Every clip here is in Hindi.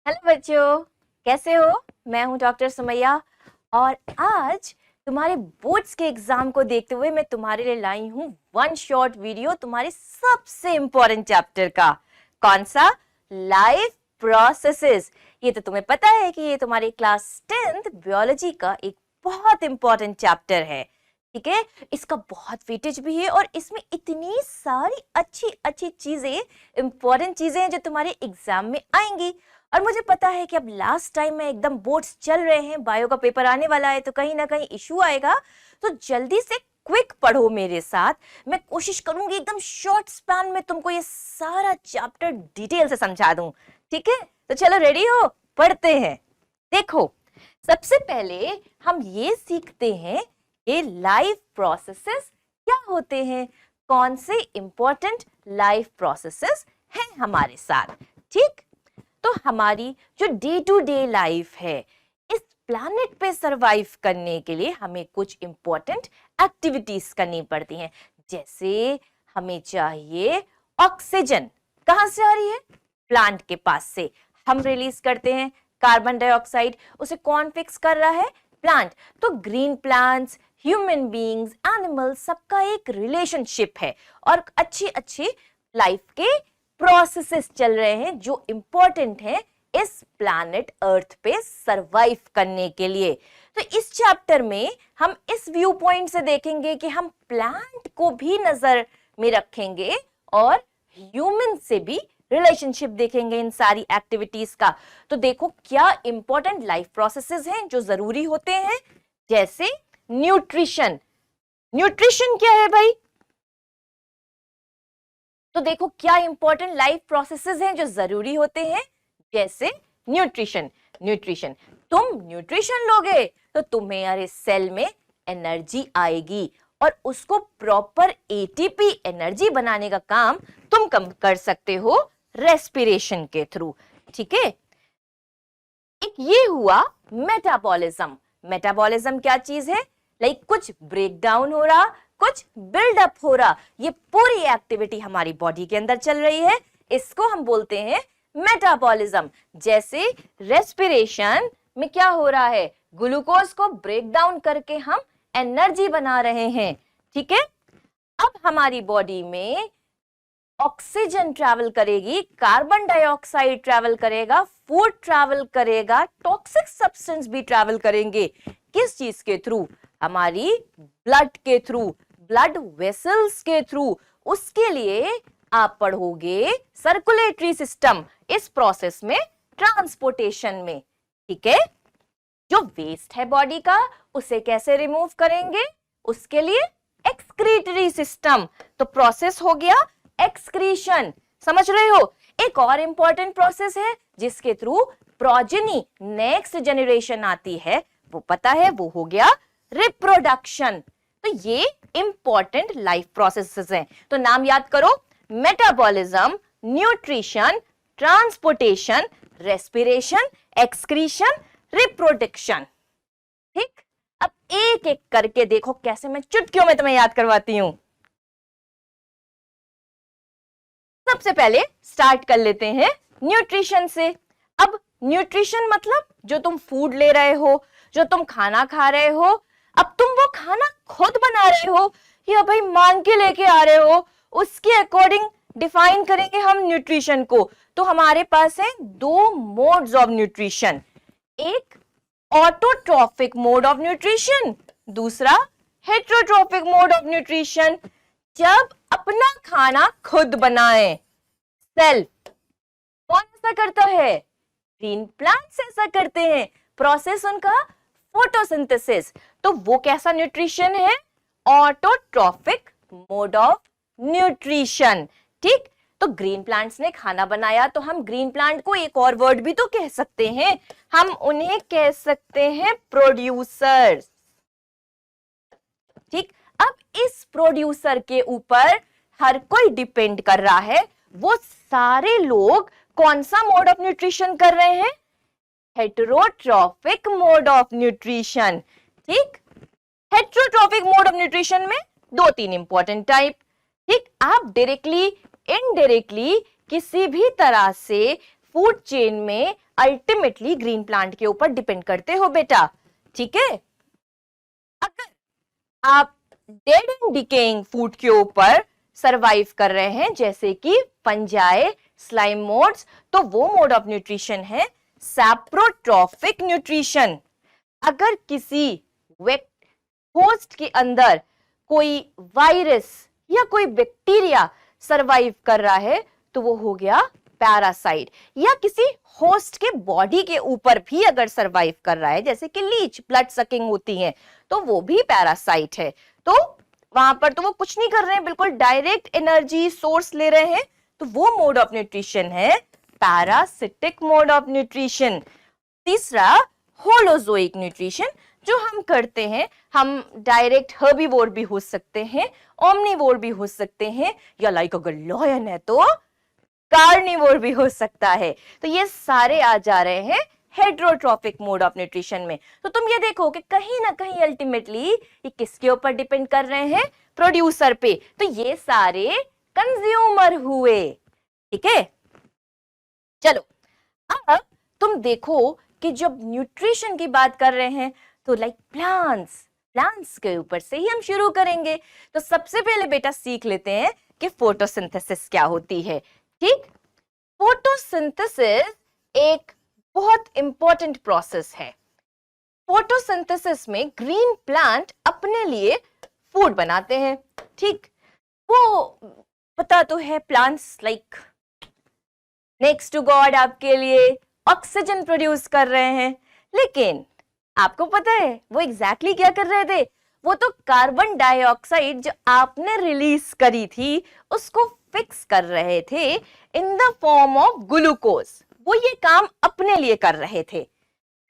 हेलो बच्चों, कैसे हो? मैं हूं डॉक्टर सुमैया और आज तुम्हारे बोर्ड्स के एग्जाम को देखते हुए मैं तुम्हारे लिए लाई हूं वन शॉर्ट वीडियो तुम्हारे सबसे इंपॉर्टेंट चैप्टर का। कौन सा? Life processes. ये तो तुम्हें पता है कि ये तुम्हारे क्लास 10th बायोलॉजी का एक बहुत इंपॉर्टेंट चैप्टर है। ठीक है, इसका बहुत वेटेज भी है और इसमें इतनी सारी अच्छी अच्छी चीजें, इंपॉर्टेंट चीजें हैं जो तुम्हारे एग्जाम में आएंगी। और मुझे पता है कि अब लास्ट टाइम में एकदम बोर्ड्स चल रहे हैं, बायो का पेपर आने वाला है तो कहीं ना कहीं इशू आएगा, तो जल्दी से क्विक पढ़ो मेरे साथ। मैं कोशिश करूंगी एकदम शॉर्ट स्पैन में तुमको ये सारा चैप्टर डिटेल से समझा दूं। ठीक है, तो चलो रेडी हो, पढ़ते हैं। देखो, सबसे पहले हम ये सीखते हैं कि लाइफ प्रोसेसेस क्या होते हैं, कौन से इंपॉर्टेंट लाइफ प्रोसेसेस हैं हमारे साथ। ठीक, तो हमारी जो डे टू डे लाइफ है, इस प्लैनेट पे सरवाइव करने के लिए हमें कुछ इंपॉर्टेंट एक्टिविटीज करनी पड़ती हैं। जैसे हमें चाहिए ऑक्सीजन। कहां से आ रही है? प्लांट के पास से। हम रिलीज करते हैं कार्बन डाइऑक्साइड, उसे कौन फिक्स कर रहा है? प्लांट। तो green plants, human beings, animals, सबका एक रिलेशनशिप है और अच्छी अच्छी लाइफ के प्रोसेसेस चल रहे हैं जो इंपॉर्टेंट हैं इस प्लैनेट अर्थ पे सरवाइव करने के लिए। तो इस चैप्टर में हम इस व्यू पॉइंट से देखेंगे कि हम प्लांट को भी नजर में रखेंगे और ह्यूमन से भी रिलेशनशिप देखेंगे इन सारी एक्टिविटीज का। तो देखो क्या इंपॉर्टेंट लाइफ प्रोसेसेस हैं जो जरूरी होते हैं। जैसे न्यूट्रिशन। न्यूट्रिशन क्या है भाई? तो देखो क्या इंपॉर्टेंट लाइफ प्रोसेसेस हैं जो जरूरी होते हैं। जैसे न्यूट्रिशन। न्यूट्रिशन, तुम न्यूट्रिशन लोगे तो तुम्हें अरे सेल में एनर्जी आएगी और उसको प्रॉपर एटीपी एनर्जी बनाने का काम तुम कम कर सकते हो रेस्पिरेशन के थ्रू। ठीक है, एक ये हुआ मेटाबॉलिज्म। मेटाबॉलिज्म क्या चीज है? लाइक कुछ ब्रेक डाउन हो रहा, कुछ बिल्डअप हो रहा, ये पूरी एक्टिविटी हमारी बॉडी के अंदर चल रही है, इसको हम बोलते हैं मेटाबॉलिज्म। जैसे रेस्पिरेशन में क्या हो रहा है? ग्लूकोज को ब्रेक डाउन करके हम एनर्जी बना रहे हैं। ठीक है, अब हमारी बॉडी में ऑक्सीजन ट्रैवल करेगी, कार्बन डाइऑक्साइड ट्रैवल करेगा, फूड ट्रैवल करेगा, टॉक्सिक सब्सटेंस भी ट्रैवल करेंगे। किस चीज के थ्रू? हमारी ब्लड के थ्रू, ब्लड वेसल्स के थ्रू। उसके लिए आप पढ़ोगे सर्कुलेटरी सिस्टम, इस प्रोसेस में ट्रांसपोर्टेशन में। ठीक है, जो वेस्ट है बॉडी का उसे कैसे रिमूव करेंगे? उसके लिए एक्सक्रीटरी सिस्टम। तो प्रोसेस हो गया एक्सक्रीशन, समझ रहे हो? एक और इंपॉर्टेंट प्रोसेस है जिसके थ्रू प्रोजेनी, नेक्स्ट जनरेशन आती है, वो पता है, वो हो गया रिप्रोडक्शन। तो ये इंपॉर्टेंट लाइफ प्रोसेसेस हैं। तो नाम याद करो, metabolism, nutrition, transportation, respiration, excretion, reproduction. ठीक, अब एक एक करके देखो कैसे मैं चुटकियों में तुम्हें याद करवाती हूं। सबसे पहले स्टार्ट कर लेते हैं न्यूट्रिशन से। अब न्यूट्रिशन मतलब जो तुम फूड ले रहे हो, जो तुम खाना खा रहे हो, अब तुम वो खाना खुद बना रहे हो या भाई मांग के लेके आ रहे हो, उसके अकॉर्डिंग डिफाइन करेंगे हम न्यूट्रिशन को। तो हमारे पास है दो मोड्स ऑफ न्यूट्रिशन, एक ऑटोट्रॉफिक मोड ऑफ न्यूट्रिशन, दूसरा हेटरोट्रॉफिक मोड ऑफ न्यूट्रिशन। जब अपना खाना खुद बनाए, सेल्फ, कौन ऐसा करता है? ग्रीन प्लांट्स ऐसा करते हैं, प्रोसेस उनका फोटोसिंथेसिस। तो वो कैसा न्यूट्रिशन है? Autotrophic mode of nutrition. ठीक, तो ग्रीन प्लांट्स ने खाना बनाया तो हम ग्रीन प्लांट को एक और वर्ड भी तो कह सकते हैं, हम उन्हें कह सकते हैं प्रोड्यूसर्स। ठीक, अब इस प्रोड्यूसर के ऊपर हर कोई डिपेंड कर रहा है। वो सारे लोग कौन सा मोड ऑफ न्यूट्रिशन कर रहे हैं? Heterotrophic mode of nutrition. ठीक, हेटेरोट्रॉफिक मोड ऑफ न्यूट्रिशन में दो तीन इंपॉर्टेंट टाइप। ठीक, आप डायरेक्टली इनडायरेक्टली किसी भी तरह से फूड चेन में अल्टीमेटली ग्रीन प्लांट के ऊपर डिपेंड करते हो बेटा, ठीक है। अगर आप डेड एंड डिकेइंग फूड के ऊपर सरवाइव कर रहे हैं जैसे कि फंजाई, स्लाइम मोड्स, तो वो मोड ऑफ न्यूट्रिशन है सैप्रोट्रॉफिक न्यूट्रिशन। अगर किसी होस्ट के अंदर कोई वायरस या कोई बैक्टीरिया सरवाइव कर रहा है तो वो हो गया पैरासाइट। या किसी होस्ट के बॉडी के ऊपर भी अगर सरवाइव कर रहा है जैसे कि लीच, ब्लड सकिंग होती है, तो वो भी पैरासाइट है। तो वहां पर तो वो कुछ नहीं कर रहे हैं, बिल्कुल डायरेक्ट एनर्जी सोर्स ले रहे हैं, तो वो मोड ऑफ न्यूट्रिशन है पैरासिटिक मोड ऑफ न्यूट्रिशन। तीसरा होलोजोइक न्यूट्रिशन, जो हम करते हैं, हम डायरेक्ट हर्बीवोर भी हो सकते हैं, ओमनीवोर भी हो सकते हैं, या लाइक अगर लॉयन है तो कार्निवोर भी हो सकता है। तो ये सारे आ जा रहे हैं हेट्रोट्रॉफिक मोड ऑफ न्यूट्रिशन में। तो तुम ये देखो कि कहीं ना कहीं अल्टीमेटली ये किसके ऊपर डिपेंड कर रहे हैं, प्रोड्यूसर पे। तो ये सारे कंज्यूमर हुए, ठीक है। चलो अब तुम देखो कि जब न्यूट्रिशन की बात कर रहे हैं तो लाइक प्लांट्स के ऊपर से ही हम शुरू करेंगे। तो सबसे पहले बेटा सीख लेते हैं कि फोटोसिंथेसिस क्या होती है, ठीक। फोटोसिंथेसिस एक बहुत इंपॉर्टेंट प्रोसेस है। फोटोसिंथेसिस में ग्रीन प्लांट अपने लिए फूड बनाते हैं, ठीक। वो पता तो है, plants like next to God आपके लिए ऑक्सीजन प्रोड्यूस कर रहे हैं। लेकिन आपको पता है वो एग्जैक्टली क्या कर रहे थे? वो तो कार्बन डाइऑक्साइड जो आपने रिलीज करी थी उसको फिक्स कर रहे थे in the form of glucose. वो ये काम अपने लिए कर रहे थे,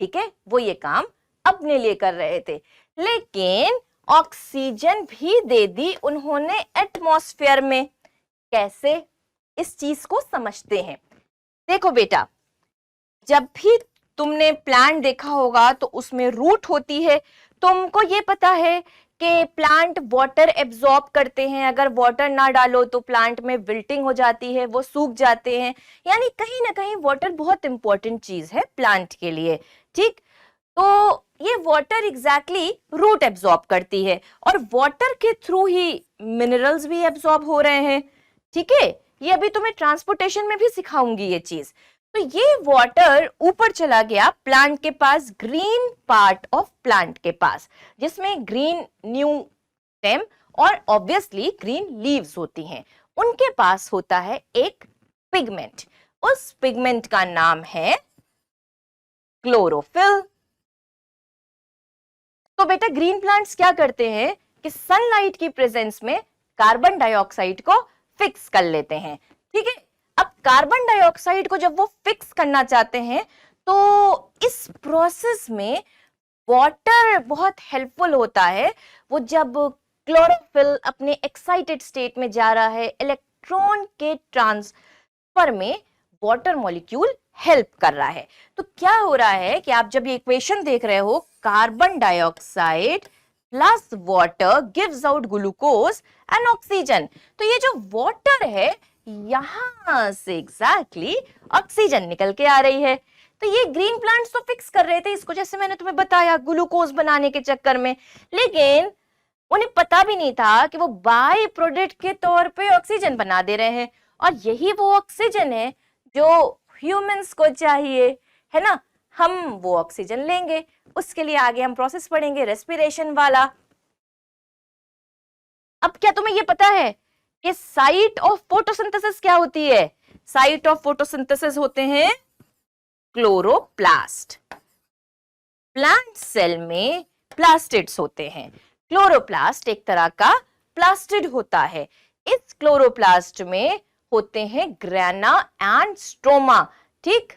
ठीक है, वो ये काम अपने लिए कर रहे थे। लेकिन ऑक्सीजन भी दे दी उन्होंने एटमॉस्फेयर में। कैसे? इस चीज को समझते हैं। देखो बेटा, जब भी तुमने प्लांट देखा होगा तो उसमें रूट होती है। तुमको ये पता है कि प्लांट वाटर एब्जॉर्ब करते हैं, अगर वाटर ना डालो तो प्लांट में विल्टिंग हो जाती है, वो सूख जाते हैं। यानी कहीं ना कहीं वाटर बहुत इंपॉर्टेंट चीज है प्लांट के लिए, ठीक। तो ये वाटर एग्जैक्टली रूट एब्जॉर्ब करती है और वाटर के थ्रू ही मिनरल्स भी एब्जॉर्ब हो रहे हैं, ठीक है। ये अभी तुम्हें ट्रांसपोर्टेशन में भी सिखाऊंगी ये चीज। तो ये वाटर ऊपर चला गया प्लांट के पास, ग्रीन पार्ट ऑफ प्लांट के पास, जिसमें ग्रीन न्यू स्टेम और ऑब्वियसली ग्रीन लीव्स होती हैं। उनके पास होता है एक पिगमेंट, उस पिगमेंट का नाम है क्लोरोफिल। तो बेटा ग्रीन प्लांट्स क्या करते हैं कि सनलाइट की प्रेजेंस में कार्बन डाइऑक्साइड को फिक्स कर लेते हैं, ठीक है। अब कार्बन डाइऑक्साइड को जब वो फिक्स करना चाहते हैं तो इस प्रोसेस में वाटर बहुत हेल्पफुल होता है। वो जब क्लोरोफिल अपने एक्साइटेड स्टेट में जा रहा है, इलेक्ट्रॉन के ट्रांसफर में वाटर मॉलिक्यूल हेल्प कर रहा है। तो क्या हो रहा है कि आप जब ये इक्वेशन देख रहे हो, carbon dioxide plus water gives out glucose and oxygen. तो ये जो वाटर है यहां से एग्जैक्टली ऑक्सीजन निकल के आ रही है। तो ये ग्रीन प्लांट्स तो फिक्स कर रहे थे इसको, जैसे मैंने तुम्हें बताया, ग्लूकोज बनाने के चक्कर में। लेकिन उन्हें पता भी नहीं था कि वो बाय प्रोडक्ट के तौर पे ऑक्सीजन बना दे रहे हैं, और यही वो ऑक्सीजन है जो ह्यूमंस को चाहिए, है ना। हम वो ऑक्सीजन लेंगे, उसके लिए आगे हम प्रोसेस पढ़ेंगे रेस्पिरेशन वाला। अब क्या तुम्हें ये पता है कि साइट ऑफ फोटोसिंथेसिस क्या होती है? साइट ऑफ फोटोसिंथेसिस होते हैं क्लोरोप्लास्ट। प्लांट सेल में प्लास्टिड्स होते हैं। क्लोरोप्लास्ट एक तरह का प्लास्टिड होता है। इस क्लोरोप्लास्ट में होते हैं ग्रेना एंड स्ट्रोमा, ठीक।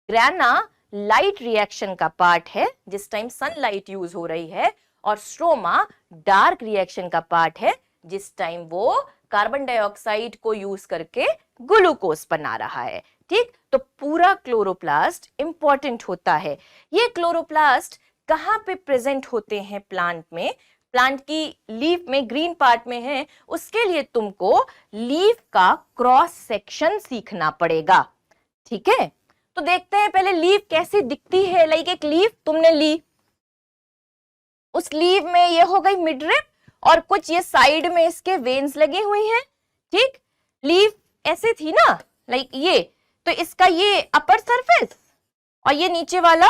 ग्रेना लाइट रिएक्शन का पार्ट है जिस टाइम सनलाइट यूज हो रही है, और स्ट्रोमा डार्क रिएक्शन का पार्ट है जिस टाइम वो कार्बन डाइऑक्साइड को यूज करके ग्लूकोज बना रहा है, ठीक। तो पूरा क्लोरोप्लास्ट इंपॉर्टेंट होता है। ये क्लोरोप्लास्ट कहां पे प्रेजेंट होते हैं प्लांट में? प्लांट की लीफ में, ग्रीन पार्ट में है। उसके लिए तुमको लीफ का क्रॉस सेक्शन सीखना पड़ेगा, ठीक है। तो देखते हैं पहले लीफ कैसी दिखती है। लाइक एक लीफ तुमने ली, उस लीफ में ये हो गई मिडरिप और कुछ ये साइड में इसके वेन्स लगे हुए हैं। ठीक, लीफ ऐसे थी ना, लाइक ये, तो इसका ये अपर सरफेस और ये नीचे वाला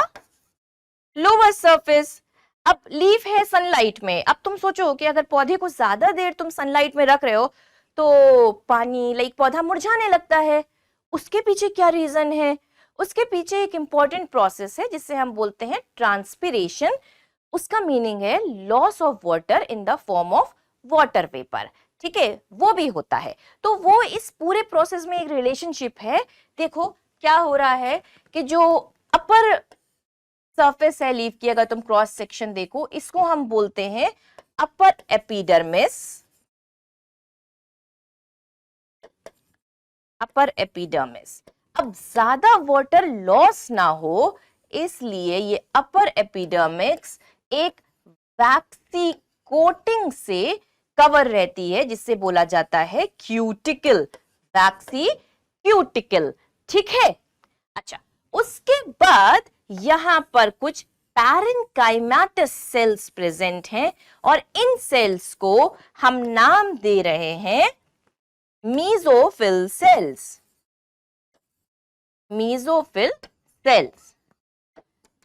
लोअर सरफेस। अब लीफ है सनलाइट में। अब तुम सोचो कि अगर पौधे को ज्यादा देर तुम सनलाइट में रख रहे हो तो पानी लाइक पौधा मुरझाने लगता है। उसके पीछे क्या रीजन है? उसके पीछे एक इंपॉर्टेंट प्रोसेस है जिसे हम बोलते हैं ट्रांसपिरेशन। उसका मीनिंग है loss of water in the form of water vapour. ठीक है, वो भी होता है। तो वो इस पूरे प्रोसेस में एक रिलेशनशिप है। देखो क्या हो रहा है कि जो अपर सरफेस है लीफ की, अगर तुम क्रॉस सेक्शन देखो, इसको हम बोलते हैं अपर एपिडर्मिस। Upper epidermis. अब ज्यादा वाटर लॉस ना हो इसलिए ये अपर एपिडर्मिस एक वैक्सी कोटिंग से कवर रहती है जिससे बोला जाता है क्यूटिकल, वैक्सी क्यूटिकल। ठीक है, अच्छा, उसके बाद यहां पर कुछ पैरेन्काइमेटस सेल्स प्रेजेंट हैं और इन सेल्स को हम नाम दे रहे हैं मीजोफिल सेल्स। Mesophyll cells.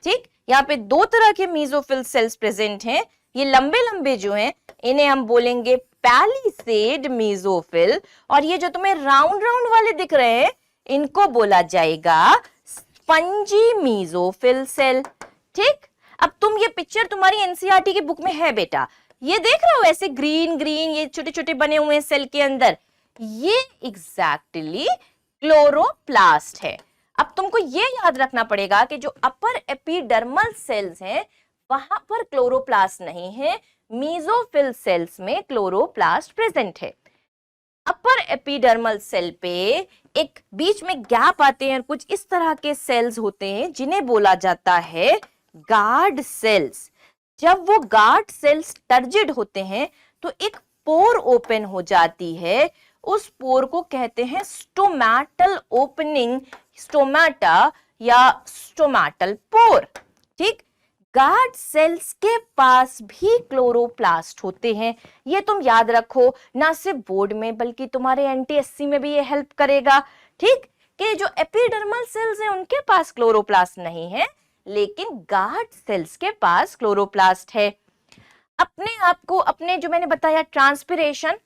ठीक, यहाँ पे दो तरह के मीजोफिल सेल्स प्रेजेंट हैं। ये लंबे लंबे जो हैं इन्हें हम बोलेंगे पैलिसेड मीजोफिल, और ये जो तुम्हें राउंड राउंड वाले दिख रहे हैं इनको बोला जाएगा स्पंजी मीजोफिल सेल। ठीक, अब तुम ये पिक्चर तुम्हारी एनसीईआरटी की बुक में है बेटा, ये देख रहे हो ऐसे ग्रीन ग्रीन ये छोटे छोटे बने हुए हैं सेल के अंदर, ये एग्जैक्टली क्लोरोप्लास्ट है। अब तुमको ये याद रखना पड़ेगा कि जो अपर एपिडर्मल सेल्स हैं वहां पर क्लोरोप्लास्ट नहीं है, मीजोफिल सेल्स में क्लोरोप्लास्ट प्रेजेंट है। अपर एपिडर्मल सेल पे एक बीच में गैप आते हैं और कुछ इस तरह के सेल्स होते हैं जिन्हें बोला जाता है गार्ड सेल्स। जब वो गार्ड सेल्स टर्जिड होते हैं तो एक पोर ओपन हो जाती है, उस पोर को कहते हैं स्टोमैटल ओपनिंग, स्टोमाटा या स्टोमैटल पोर। ठीक, गार्ड सेल्स के पास भी क्लोरोप्लास्ट होते हैं, ये तुम याद रखो, ना सिर्फ बोर्ड में बल्कि तुम्हारे एनटीएससी में भी ये हेल्प करेगा। ठीक, कि जो एपिडर्मल सेल्स हैं उनके पास क्लोरोप्लास्ट नहीं है लेकिन गार्ड सेल्स के पास क्लोरोप्लास्ट है। अपने आप को, अपने जो मैंने बताया transpiration,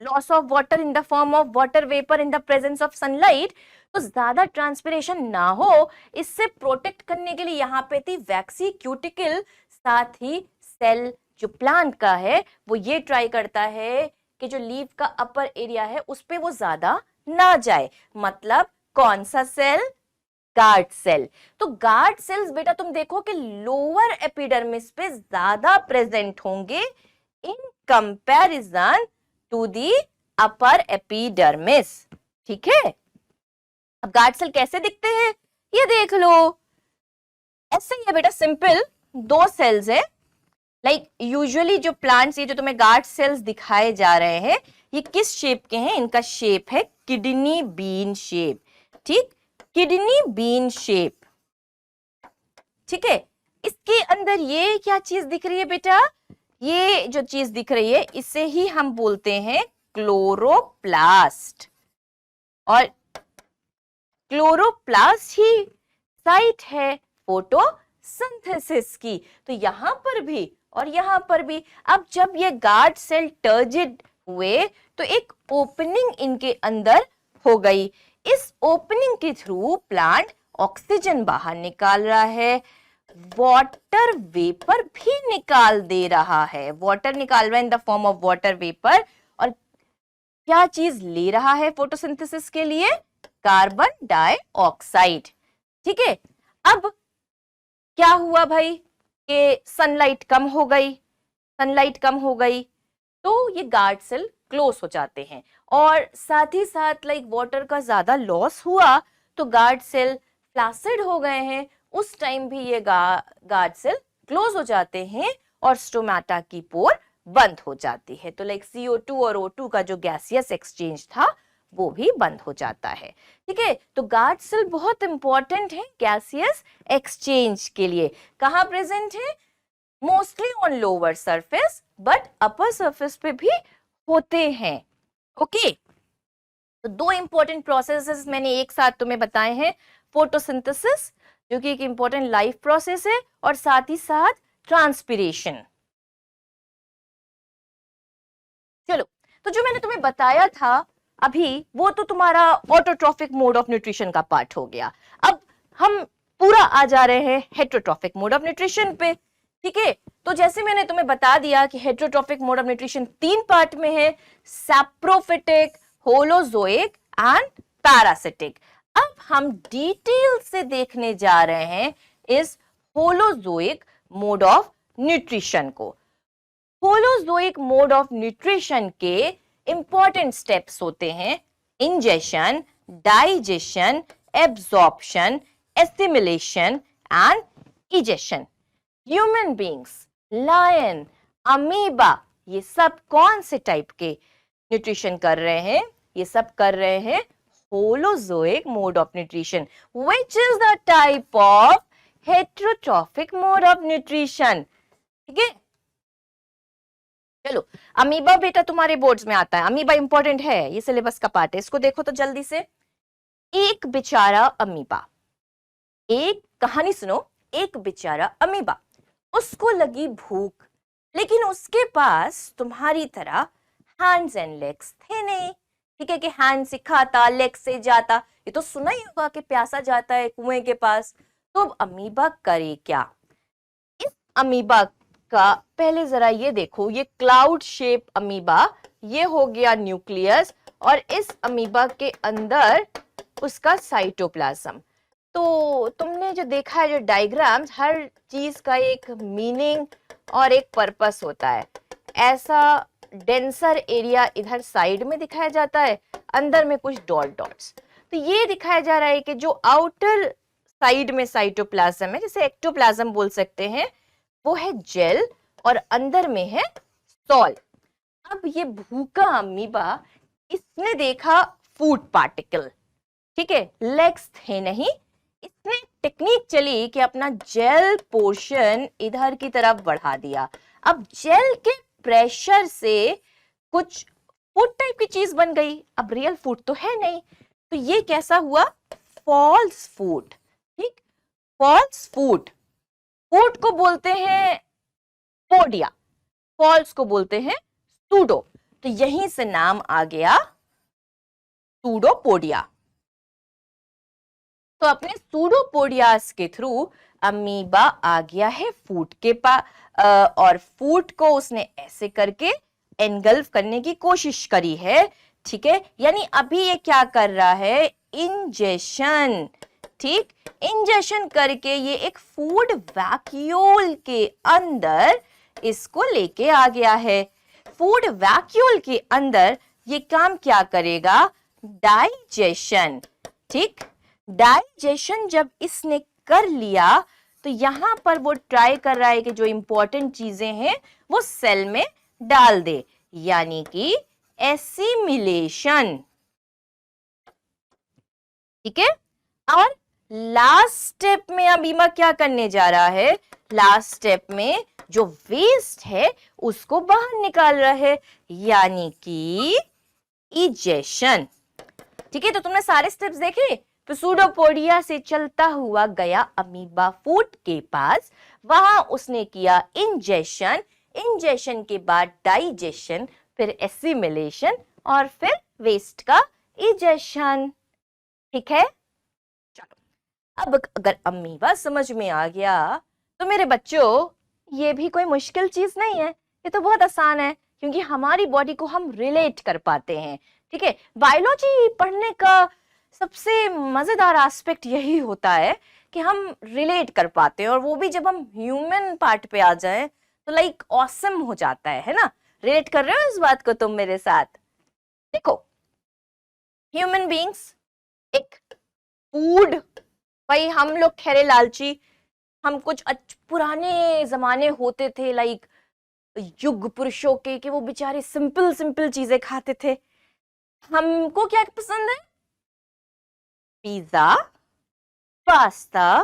loss of water in the form of water vapour in the presence of sunlight, तो ज्यादा ट्रांसपिरेशन ना हो इससे प्रोटेक्ट करने के लिए यहाँ पे थी वैक्सी क्यूटिकल। साथ ही सेल जो प्लांट का है वो ये ट्राई करता है कि जो लीफ का अपर एरिया है उस पे वो ज्यादा ना जाए। मतलब कौन सा सेल? Guard cell. तो गार्ड सेल्स बेटा तुम देखो कि लोअर एपिडर्मिस पे ज्यादा प्रेजेंट होंगे in comparison to the upper epidermis. ठीक है, अब गार्ड सेल कैसे दिखते हैं ये देख लो। ऐसे ही है बेटा, सिंपल दो सेल्स है। लाइक यूजुअली जो प्लांट्स, ये जो तुम्हें गार्ड सेल्स दिखाए जा रहे हैं ये किस शेप के हैं? इनका शेप है किडनी बीन शेप। ठीक, किडनी बीन शेप। ठीक है, इसके अंदर ये क्या चीज दिख रही है बेटा? ये जो चीज दिख रही है इसे ही हम बोलते हैं क्लोरोप्लास्ट, और क्लोरोप्लास्ट ही साइट है फोटोसिंथेसिस की। तो यहां पर भी और यहां पर भी, अब जब ये गार्ड सेल टर्जिड हुए तो एक ओपनिंग इनके अंदर हो गई। इस ओपनिंग के थ्रू प्लांट ऑक्सीजन बाहर निकाल रहा है, वाटर वेपर भी निकाल दे रहा है। वाटर निकाल रहा है in the form of water vapour, और क्या चीज ले रहा है फोटोसिंथेसिस के लिए? Carbon dioxide. ठीक है, अब क्या हुआ भाई कि सनलाइट कम हो गई, सनलाइट कम हो गई तो ये गार्ड सेल क्लोज हो जाते हैं, और साथ ही साथ लाइक वाटर का ज्यादा लॉस हुआ तो गार्ड सेल फ्लासिड हो गए हैं, उस टाइम भी ये गार्ड सेल क्लोज हो जाते हैं और स्टोमाटा की पोर बंद हो जाती है। तो लाइक CO2 और O2 का जो गैसियस एक्सचेंज था वो भी बंद हो जाता है। ठीक है, तो गार्ड सेल बहुत इंपॉर्टेंट है गैसियस एक्सचेंज के लिए। कहाँ प्रेजेंट है? Mostly on lower surface, but upper surface पे भी होते हैं। ओके, तो दो इंपॉर्टेंट प्रोसेसेस मैंने एक साथ तुम्हें बताए हैं, फोटोसिंथेसिस जो कि एक इंपॉर्टेंट लाइफ प्रोसेस है, और साथ ही साथ ट्रांसपिरेशन। चलो, तो जो मैंने तुम्हें बताया था अभी, वो तो तुम्हारा ऑटोट्रॉफिक मोड ऑफ न्यूट्रिशन का पार्ट हो गया। अब हम पूरा आ जा रहे हैं हेटरोट्रॉफिक मोड ऑफ न्यूट्रिशन पे। ठीक है, तो जैसे मैंने तुम्हें बता दिया कि heterotrophic mode of nutrition 3 part में है, सैप्रोफिटिक, होलोजोइक एंड पैरासिटिक। अब हम डिटेल से देखने जा रहे हैं इस होलोजोइक मोड ऑफ न्यूट्रिशन को। होलोजोइक मोड ऑफ न्यूट्रिशन के इंपॉर्टेंट स्टेप्स होते हैं ingestion, digestion, absorption, assimilation and egestion. Human beings, lion, amoeba, ये सब कौन से टाइप के न्यूट्रिशन कर रहे हैं? ये सब कर रहे हैं holozoic mode of nutrition, which is the type of heterotrophic mode of nutrition. ठीक है, चलो, अमीबा बेटा तुम्हारे बोर्ड्स में आता है, अमीबा इंपॉर्टेंट है, ये सिलेबस का पार्ट है, इसको देखो तो जल्दी से। एक बेचारा अमीबा, एक कहानी सुनो। एक बेचारा अमीबा, उसको लगी भूख, लेकिन उसके पास तुम्हारी तरह हैंड्स एंड लेग्स थे नहीं। ठीक है, कि हैंड से खाता, लेग से जाता, ये तो सुना ही होगा कि प्यासा जाता है कुएं के पास। तो अब अमीबा करे क्या? इस अमीबा का पहले जरा ये देखो, ये क्लाउड शेप अमीबा, ये हो गया न्यूक्लियस, और इस अमीबा के अंदर उसका साइटोप्लाज्म। तो तुमने जो देखा है, जो डायग्राम्स, हर चीज का एक मीनिंग और एक पर्पस होता है। ऐसा डेंसर एरिया इधर साइड में दिखाया जाता है, अंदर में कुछ डॉट डॉट्स। तो ये दिखाया जा रहा है कि जो आउटर साइड में साइटोप्लाज्म है, जैसे एक्टोप्लाज्म बोल सकते हैं, वो है जेल और अंदर में है सॉल। अब ये भूखा अमीबा, इसने देखा फूड पार्टिकल, ठीक है, लेग्स थे नहीं, इसने टेक्निक चली कि अपना जेल पोर्शन इधर की तरफ बढ़ा दिया। अब जेल के प्रेशर से कुछ फूड टाइप की चीज बन गई। अब रियल फूड तो है नहीं, तो ये कैसा हुआ? False food. ठीक, फॉल्स फूड, फूड को बोलते हैं पोडिया, फॉल्स को बोलते हैं सूडो। तो यहीं से नाम आ गया सूडोपोडिया। तो अपने सूडोपोडियास के थ्रू अमीबा आ गया है फूड के पास, और फूड को उसने ऐसे करके एनगल्फ करने की कोशिश करी है। ठीक है, यानी अभी ये क्या कर रहा है? इंजेशन। ठीक, इंजेशन करके ये एक फूड वैक्यूल के अंदर इसको लेके आ गया है। फूड वैक्यूल के अंदर ये काम क्या करेगा? डाइजेशन। ठीक, डाइजेशन जब इसने कर लिया तो यहां पर वो ट्राई कर रहा है कि जो इंपॉर्टेंट चीजें हैं वो सेल में डाल दे, यानी कि एसिमिलेशन। ठीक है, और लास्ट स्टेप में अमीबा क्या करने जा रहा है? लास्ट स्टेप में जो वेस्ट है उसको बाहर निकाल रहा है, यानी कि इजेशन। ठीक है, तो तुमने सारे स्टेप्स देखे। तो सूडोपोडिया से चलता हुआ गया अमीबा फूड के पास, वहां उसने किया इंजेशन, इंजेशन के बाद डाइजेशन, फिर एसिमिलेशन और फिर वेस्ट का इजेशन। ठीक है, चलो, अब अगर अमीबा समझ में आ गया तो मेरे बच्चों ये भी कोई मुश्किल चीज नहीं है, ये तो बहुत आसान है, क्योंकि हमारी बॉडी को हम रिलेट कर पाते हैं। ठीक है, बायोलॉजी पढ़ने का सबसे मजेदार एस्पेक्ट यही होता है कि हम रिलेट कर पाते हैं, और वो भी जब हम ह्यूमन पार्ट पे आ जाएं तो लाइक ऑसम हो जाता है ना। रिलेट कर रहे हो इस बात को तुम मेरे साथ? देखो, ह्यूमन बीइंग्स एक फूड, भाई हम लोग ठहरे लालची, हम कुछ पुराने जमाने होते थे लाइक युग पुरुषों के, कि वो बेचारे सिंपल सिंपल चीजें खाते थे। हमको क्या पसंद है? Pizza, pasta,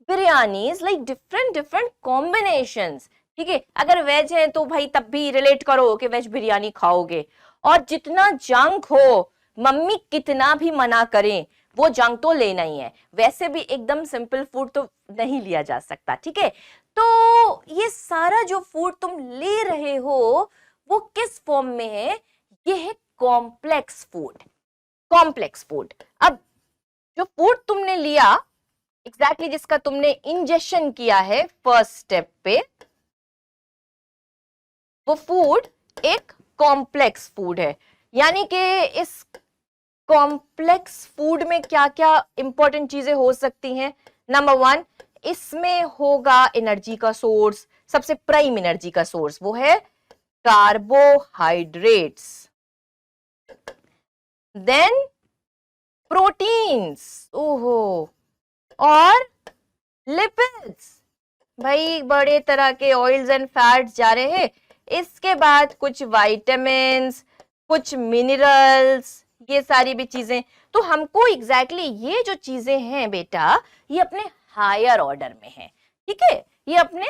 biryani, like different different combinations. ठीक है, अगर वेज है तो भाई तब भी रिलेट करो कि वेज बिरयानी खाओगे। और जितना जंक हो, मम्मी कितना भी मना करें, वो जंक तो लेना ही है। वैसे भी एकदम सिंपल फूड तो नहीं लिया जा सकता। ठीक है, तो ये सारा जो फूड तुम ले रहे हो वो किस फॉर्म में है? ये है कॉम्प्लेक्स फूड। Complex food. अब जो फूड तुमने लिया, एग्जैक्टली जिसका तुमने इंजेक्शन किया है फर्स्ट स्टेप पे, वो फूड एक कॉम्प्लेक्स फूड है। यानी कि इस कॉम्प्लेक्स फूड में क्या क्या इंपॉर्टेंट चीजें हो सकती हैं? नंबर 1, इसमें होगा एनर्जी का सोर्स। सबसे प्राइम एनर्जी का सोर्स वो है कार्बोहाइड्रेट्स, देन प्रोटीन्स, ओहो, और लिपिड्स। भाई बड़े तरह के ऑयल्स एंड फैट्स जा रहे हैं। इसके बाद कुछ विटामिन्स, कुछ मिनरल्स, ये सारी भी चीजें। तो हमको एग्जैक्टली ये जो चीजें हैं बेटा, ये अपने हायर ऑर्डर में है। ठीक है, ये अपने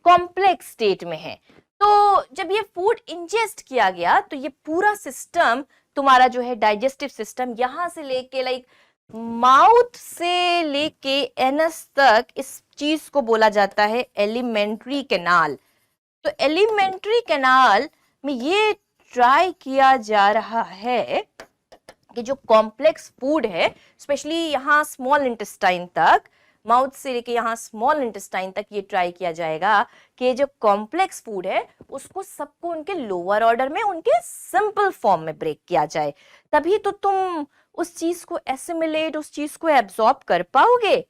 कॉम्प्लेक्स स्टेट में है। तो जब ये फूड इंजेस्ट किया गया तो ये पूरा सिस्टम तुम्हारा जो है डाइजेस्टिव सिस्टम, यहां से लेके लाइक माउथ से लेके एनस तक, इस चीज को बोला जाता है एलिमेंट्री कैनाल। तो एलिमेंट्री कैनाल में ये ट्राई किया जा रहा है कि जो कॉम्प्लेक्स फूड है, स्पेशली यहाँ स्मॉल इंटेस्टाइन तक, माउथ से लेके यहाँ स्मॉल इंटेस्टाइन तक, ये ट्राई किया जाएगा कि जो कॉम्प्लेक्स फूड है उसको सबको उनके लोअर ऑर्डर में, उनके सिंपल फॉर्म में ब्रेक किया जाए। तभी तो तुम उस चीज को एसिमिलेट, उस चीज को एब्जॉर्ब कर पाओगे, है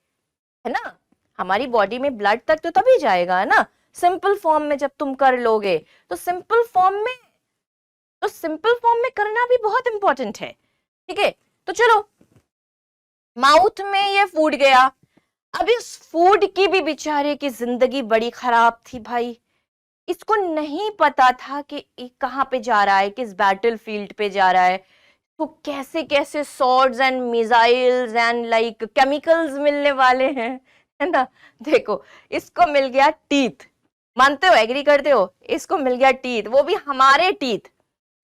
ना। हमारी बॉडी में ब्लड तक तो तभी जाएगा, है ना, सिंपल फॉर्म में जब तुम कर लोगे। तो सिंपल फॉर्म में करना भी बहुत इंपॉर्टेंट है। ठीक है, तो चलो, माउथ में ये फूड गया। अब इस फूड की भी बेचारे की जिंदगी बड़ी खराब थी भाई। इसको नहीं पता था कि कहां पे जा रहा है, किस बैटल फील्ड पे जा रहा है। तो कैसे कैसे swords and missiles and like chemicals मिलने वाले हैं, है ना। देखो, इसको मिल गया टीथ, मानते हो, एग्री करते हो, इसको मिल गया टीथ, वो भी हमारे teeth,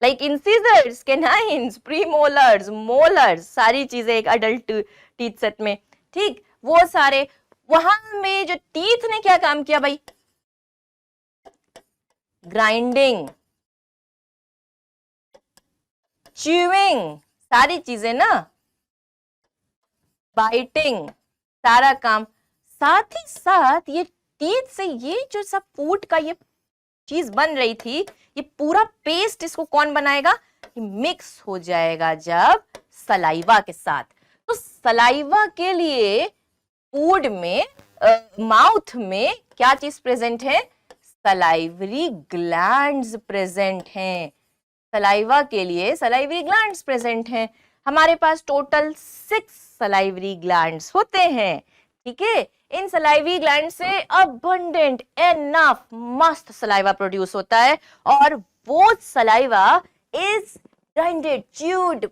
like incisors, canines, premolars, molars, सारी चीजें एक अडल्ट टीथ सेट में। ठीक, वो सारे वहां में जो टीथ ने क्या काम किया भाई? ग्राइंडिंग, च्यूइंग, सारी चीजें ना, बाइटिंग, सारा काम। साथ ही साथ ये टीथ से ये जो सब फूड का ये चीज बन रही थी, ये पूरा पेस्ट इसको कौन बनाएगा? मिक्स हो जाएगा जब सलाइवा के साथ। तो सलाइवा के लिए फूड में, माउथ में क्या चीज प्रेजेंट है? सलाइवरी ग्लैंड्स प्रेजेंट हैं। सलाइवा के लिए सलाइवरी ग्लैंड्स प्रेजेंट हैं। हमारे पास टोटल 6 सलाइवरी ग्लैंड्स होते हैं। ठीक है, इन सलाइवरी ग्लैंड से अबंडेंट एनफ मस्त सलाइवा प्रोड्यूस होता है, और वो saliva is grinded, chewed,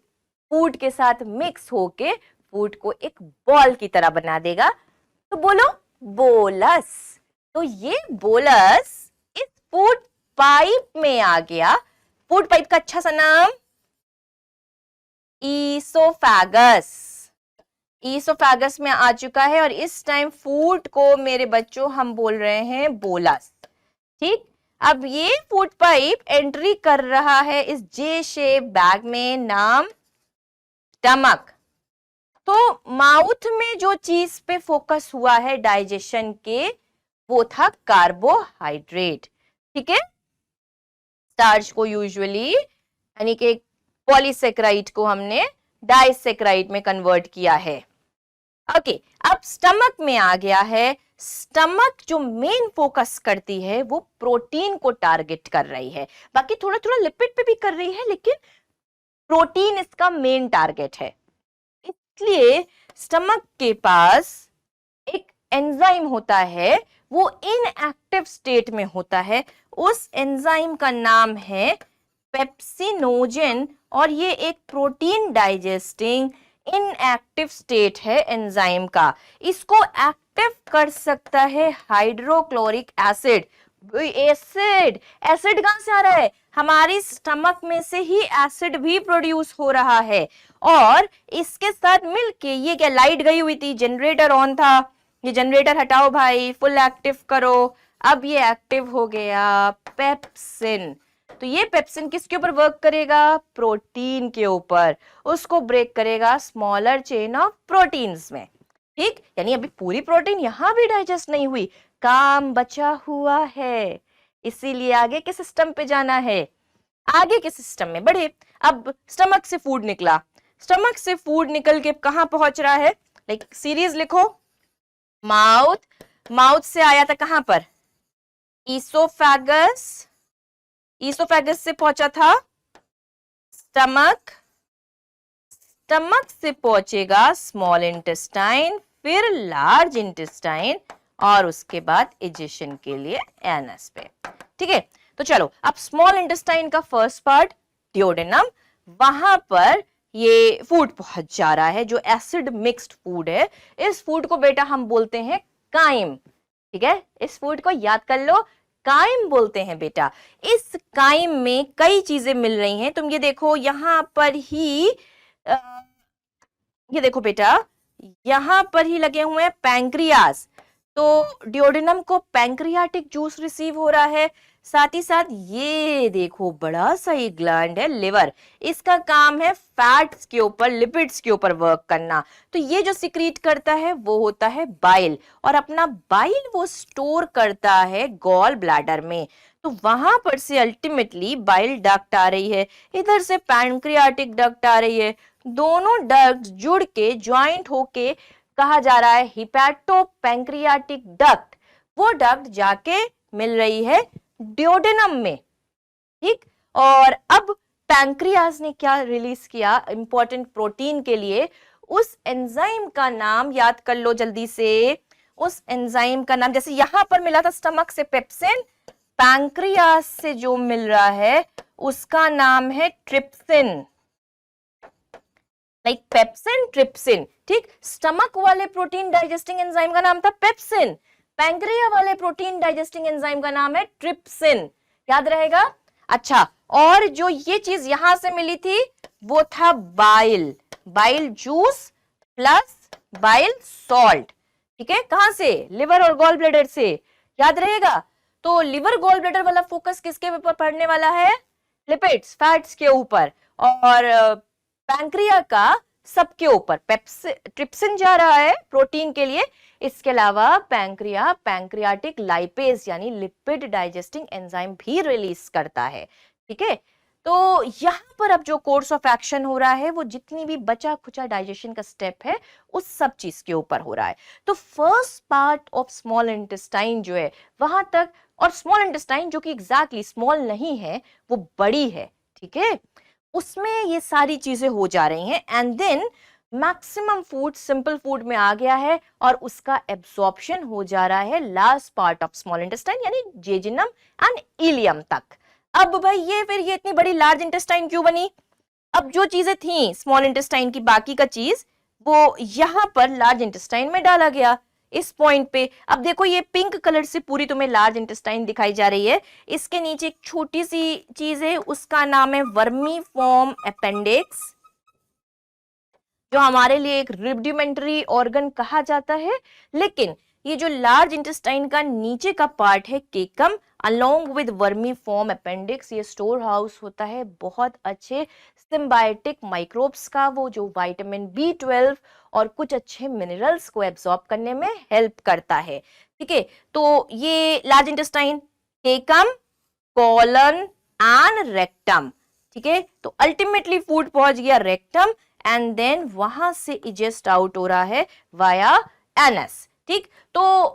food के साथ मिक्स होके फूड को एक बॉल की तरह बना देगा। तो बोलो बोलस। तो ये बोलस इस फूड पाइप में आ गया। फूड पाइप का अच्छा सा नाम ईसोफेगस। ईसोफेगस में आ चुका है, और इस टाइम फूड को मेरे बच्चों हम बोल रहे हैं बोलस। ठीक, अब ये फूड पाइप एंट्री कर रहा है इस जे शेप बैग में, नाम स्टमक। तो माउथ में जो चीज पे फोकस हुआ है डाइजेशन के, वो था कार्बोहाइड्रेट। ठीक है, स्टार्च को यूजुअली, यानी कि पॉलीसेक्राइड को हमने डाइसेक्राइड में कन्वर्ट किया है। ओके, अब स्टमक में आ गया है। स्टमक जो मेन फोकस करती है वो प्रोटीन को टारगेट कर रही है। बाकी थोड़ा थोड़ा लिपिड पे भी कर रही है, लेकिन प्रोटीन इसका मेन टारगेट है। इसलिए स्टमक के पास एक एंजाइम होता है, वो इनएक्टिव स्टेट में होता है। उस एंजाइम का नाम है पेप्सिनोजेन, और ये एक प्रोटीन डाइजेस्टिंग इनएक्टिव स्टेट है एंजाइम का। इसको एक्टिव कर सकता है हाइड्रोक्लोरिक एसिड। एसिड एसिड कहां से आ रहा है? हमारी स्टमक में से ही एसिड भी प्रोड्यूस हो रहा है, और इसके साथ मिलके ये क्या, लाइट गई हुई थी, जनरेटर ऑन था, ये जनरेटर हटाओ भाई, फुल एक्टिव करो। अब ये एक्टिव हो गया पेप्सिन। तो ये पेप्सिन किसके ऊपर वर्क करेगा? प्रोटीन के ऊपर। उसको ब्रेक करेगा स्मॉलर चेन ऑफ प्रोटीन्स में। ठीक, यानी अभी पूरी प्रोटीन यहां भी डाइजेस्ट नहीं हुई, काम बचा हुआ है, इसीलिए आगे के सिस्टम पे जाना है। आगे के सिस्टम में बढ़े। अब स्टमक से फूड निकला, स्टमक से फूड निकल के कहां पहुंच रहा है? लाइक सीरीज लिखो, माउथ, माउथ से आया था कहां पर? ईसोफेगस, ईसोफेगस से पहुंचा था स्टमक, स्टमक से पहुंचेगा स्मॉल इंटेस्टाइन, फिर लार्ज इंटेस्टाइन, और उसके बाद इजेशन के लिए एनस पे। ठीक है, तो चलो अब स्मॉल इंटेस्टाइन का फर्स्ट पार्ट डियोडेनम, वहां पर ये फूड पहुंच जा रहा है जो एसिड मिक्स्ड फूड है। इस फूड को बेटा हम बोलते हैं काइम। ठीक है, इस फूड को याद कर लो, काइम बोलते हैं बेटा। इस काइम में कई चीजें मिल रही हैं, तुम ये देखो यहां पर ही, ये देखो बेटा, यहां पर ही लगे हुए हैं पैंक्रियास, तो डियोडेनम को पैंक्रियाटिक जूस रिसीव हो रहा है। साथ ही साथ ये देखो बड़ा सा ये ग्लैंड है लिवर, इसका काम है फैट्स के ऊपर, लिपिड्स के ऊपर वर्क करना। तो ये जो सिक्रीट करता है वो होता है बाइल, और अपना बाइल वो स्टोर करता है गॉल ब्लैडर में। तो वहां पर से अल्टीमेटली बाइल डक्ट आ रही है, इधर से पैंक्रियाटिक डक्ट आ रही है, दोनों डक्ट जुड़ के ज्वाइंट होके कहा जा रहा है हिपैटो पैंक्रियाटिक डक्ट। वो डक्ट जाके मिल रही है डियोडेनम में। ठीक, और अब पैंक्रियास ने क्या रिलीज किया इंपॉर्टेंट प्रोटीन के लिए? उस एंजाइम का नाम याद कर लो जल्दी से। उस एंजाइम का नाम, जैसे यहां पर मिला था स्टमक से पेप्सिन, पैंक्रियास से जो मिल रहा है उसका नाम है ट्रिप्सिन। Like pepsin, trypsin. ठीक, स्टमक वाले प्रोटीन डाइजेस्टिंग एंजाइम का नाम था पेप्सिन, पैंक्रिया वाले प्रोटीन डाइजेस्टिंग एंजाइम का नाम है ट्रिप्सिन। याद रहेगा? अच्छा, और जो ये चीज यहां से मिली थी वो था bile, bile juice plus bile salt. ठीक है, कहां से? लिवर और गॉल ब्लैडर से। याद रहेगा? तो लिवर गॉल ब्लैडर वाला फोकस किसके ऊपर पड़ने वाला है? लिपिड्स, फैट्स के ऊपर, और पैंक्रिया का सबके ऊपर। ट्रिप्सिन जा रहा है प्रोटीन के लिए, इसके अलावा पैंक्रिया पैंक्रियाटिक लाइपेज यानी लिपिड डाइजेस्टिंग एंजाइम भी रिलीज करता है। ठीक है, तो यहां पर अब जो कोर्स ऑफ एक्शन हो रहा है वो जितनी भी बचा खुचा डाइजेशन का स्टेप है उस सब चीज के ऊपर हो रहा है। तो first part of small intestine जो है वहां तक, और स्मॉल इंटेस्टाइन जो कि एग्जैक्टली स्मॉल नहीं है, वो बड़ी है। ठीक है, उसमें ये सारी चीजें हो जा रही हैं, and then maximum food simple food में आ गया है और उसका एब्जॉर्प्शन हो जा रहा है last part of small intestine यानी जेजिनम एंड इलियम तक। अब भाई ये फिर ये इतनी बड़ी लार्ज इंटेस्टाइन क्यों बनी? अब जो चीजें थी स्मॉल इंटेस्टाइन की बाकी का चीज वो यहां पर लार्ज इंटेस्टाइन में डाला गया इस पॉइंट पे। अब देखो ये पिंक कलर से पूरी तुम्हें लार्ज इंटेस्टाइन दिखाई जा रही है, इसके नीचे एक छोटी सी चीज है उसका नाम है वर्मीफॉर्म अपेंडिक्स, जो हमारे लिए एक रिडिमेंटरी ऑर्गन कहा जाता है। लेकिन ये जो लार्ज इंटेस्टाइन का नीचे का पार्ट है केकम अलोंग विद वर्मीफॉर्म अपेंडिक्स, ये स्टोर हाउस होता है बहुत अच्छे सिम्बायोटिक माइक्रोब्स का, वो जो विटामिन B12 और कुछ अच्छे मिनरल्स को एब्सॉर्ब करने में हेल्प करता है। ठीक है, तो ये large intestine, केकम, colon and rectum. ठीक है, तो अल्टीमेटली फूड पहुंच गया रेक्टम, एंड देन वहां से इजेस्ट आउट हो रहा है वाया एनस। ठीक, तो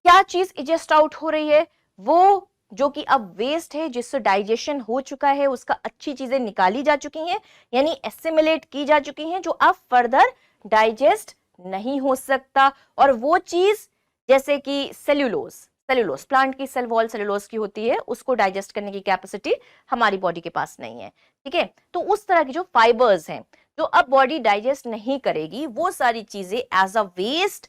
क्या चीज इजेस्ट आउट हो रही है? वो जो कि अब वेस्ट है, जिससे डाइजेशन हो चुका है, उसका अच्छी चीजें निकाली जा चुकी हैं यानी एसिमिलेट की जा चुकी हैं, जो अब फर्दर डाइजेस्ट नहीं हो सकता। और वो चीज जैसे कि सेल्यूलोज, सेलुलोज, प्लांट की सेल वॉल सेलुलोज की होती है, उसको डाइजेस्ट करने की कैपेसिटी हमारी बॉडी के पास नहीं है, ठीक है। तो उस तरह की जो फाइबर्स हैं जो अब बॉडी डाइजेस्ट नहीं करेगी, वो सारी चीजें एज अ वेस्ट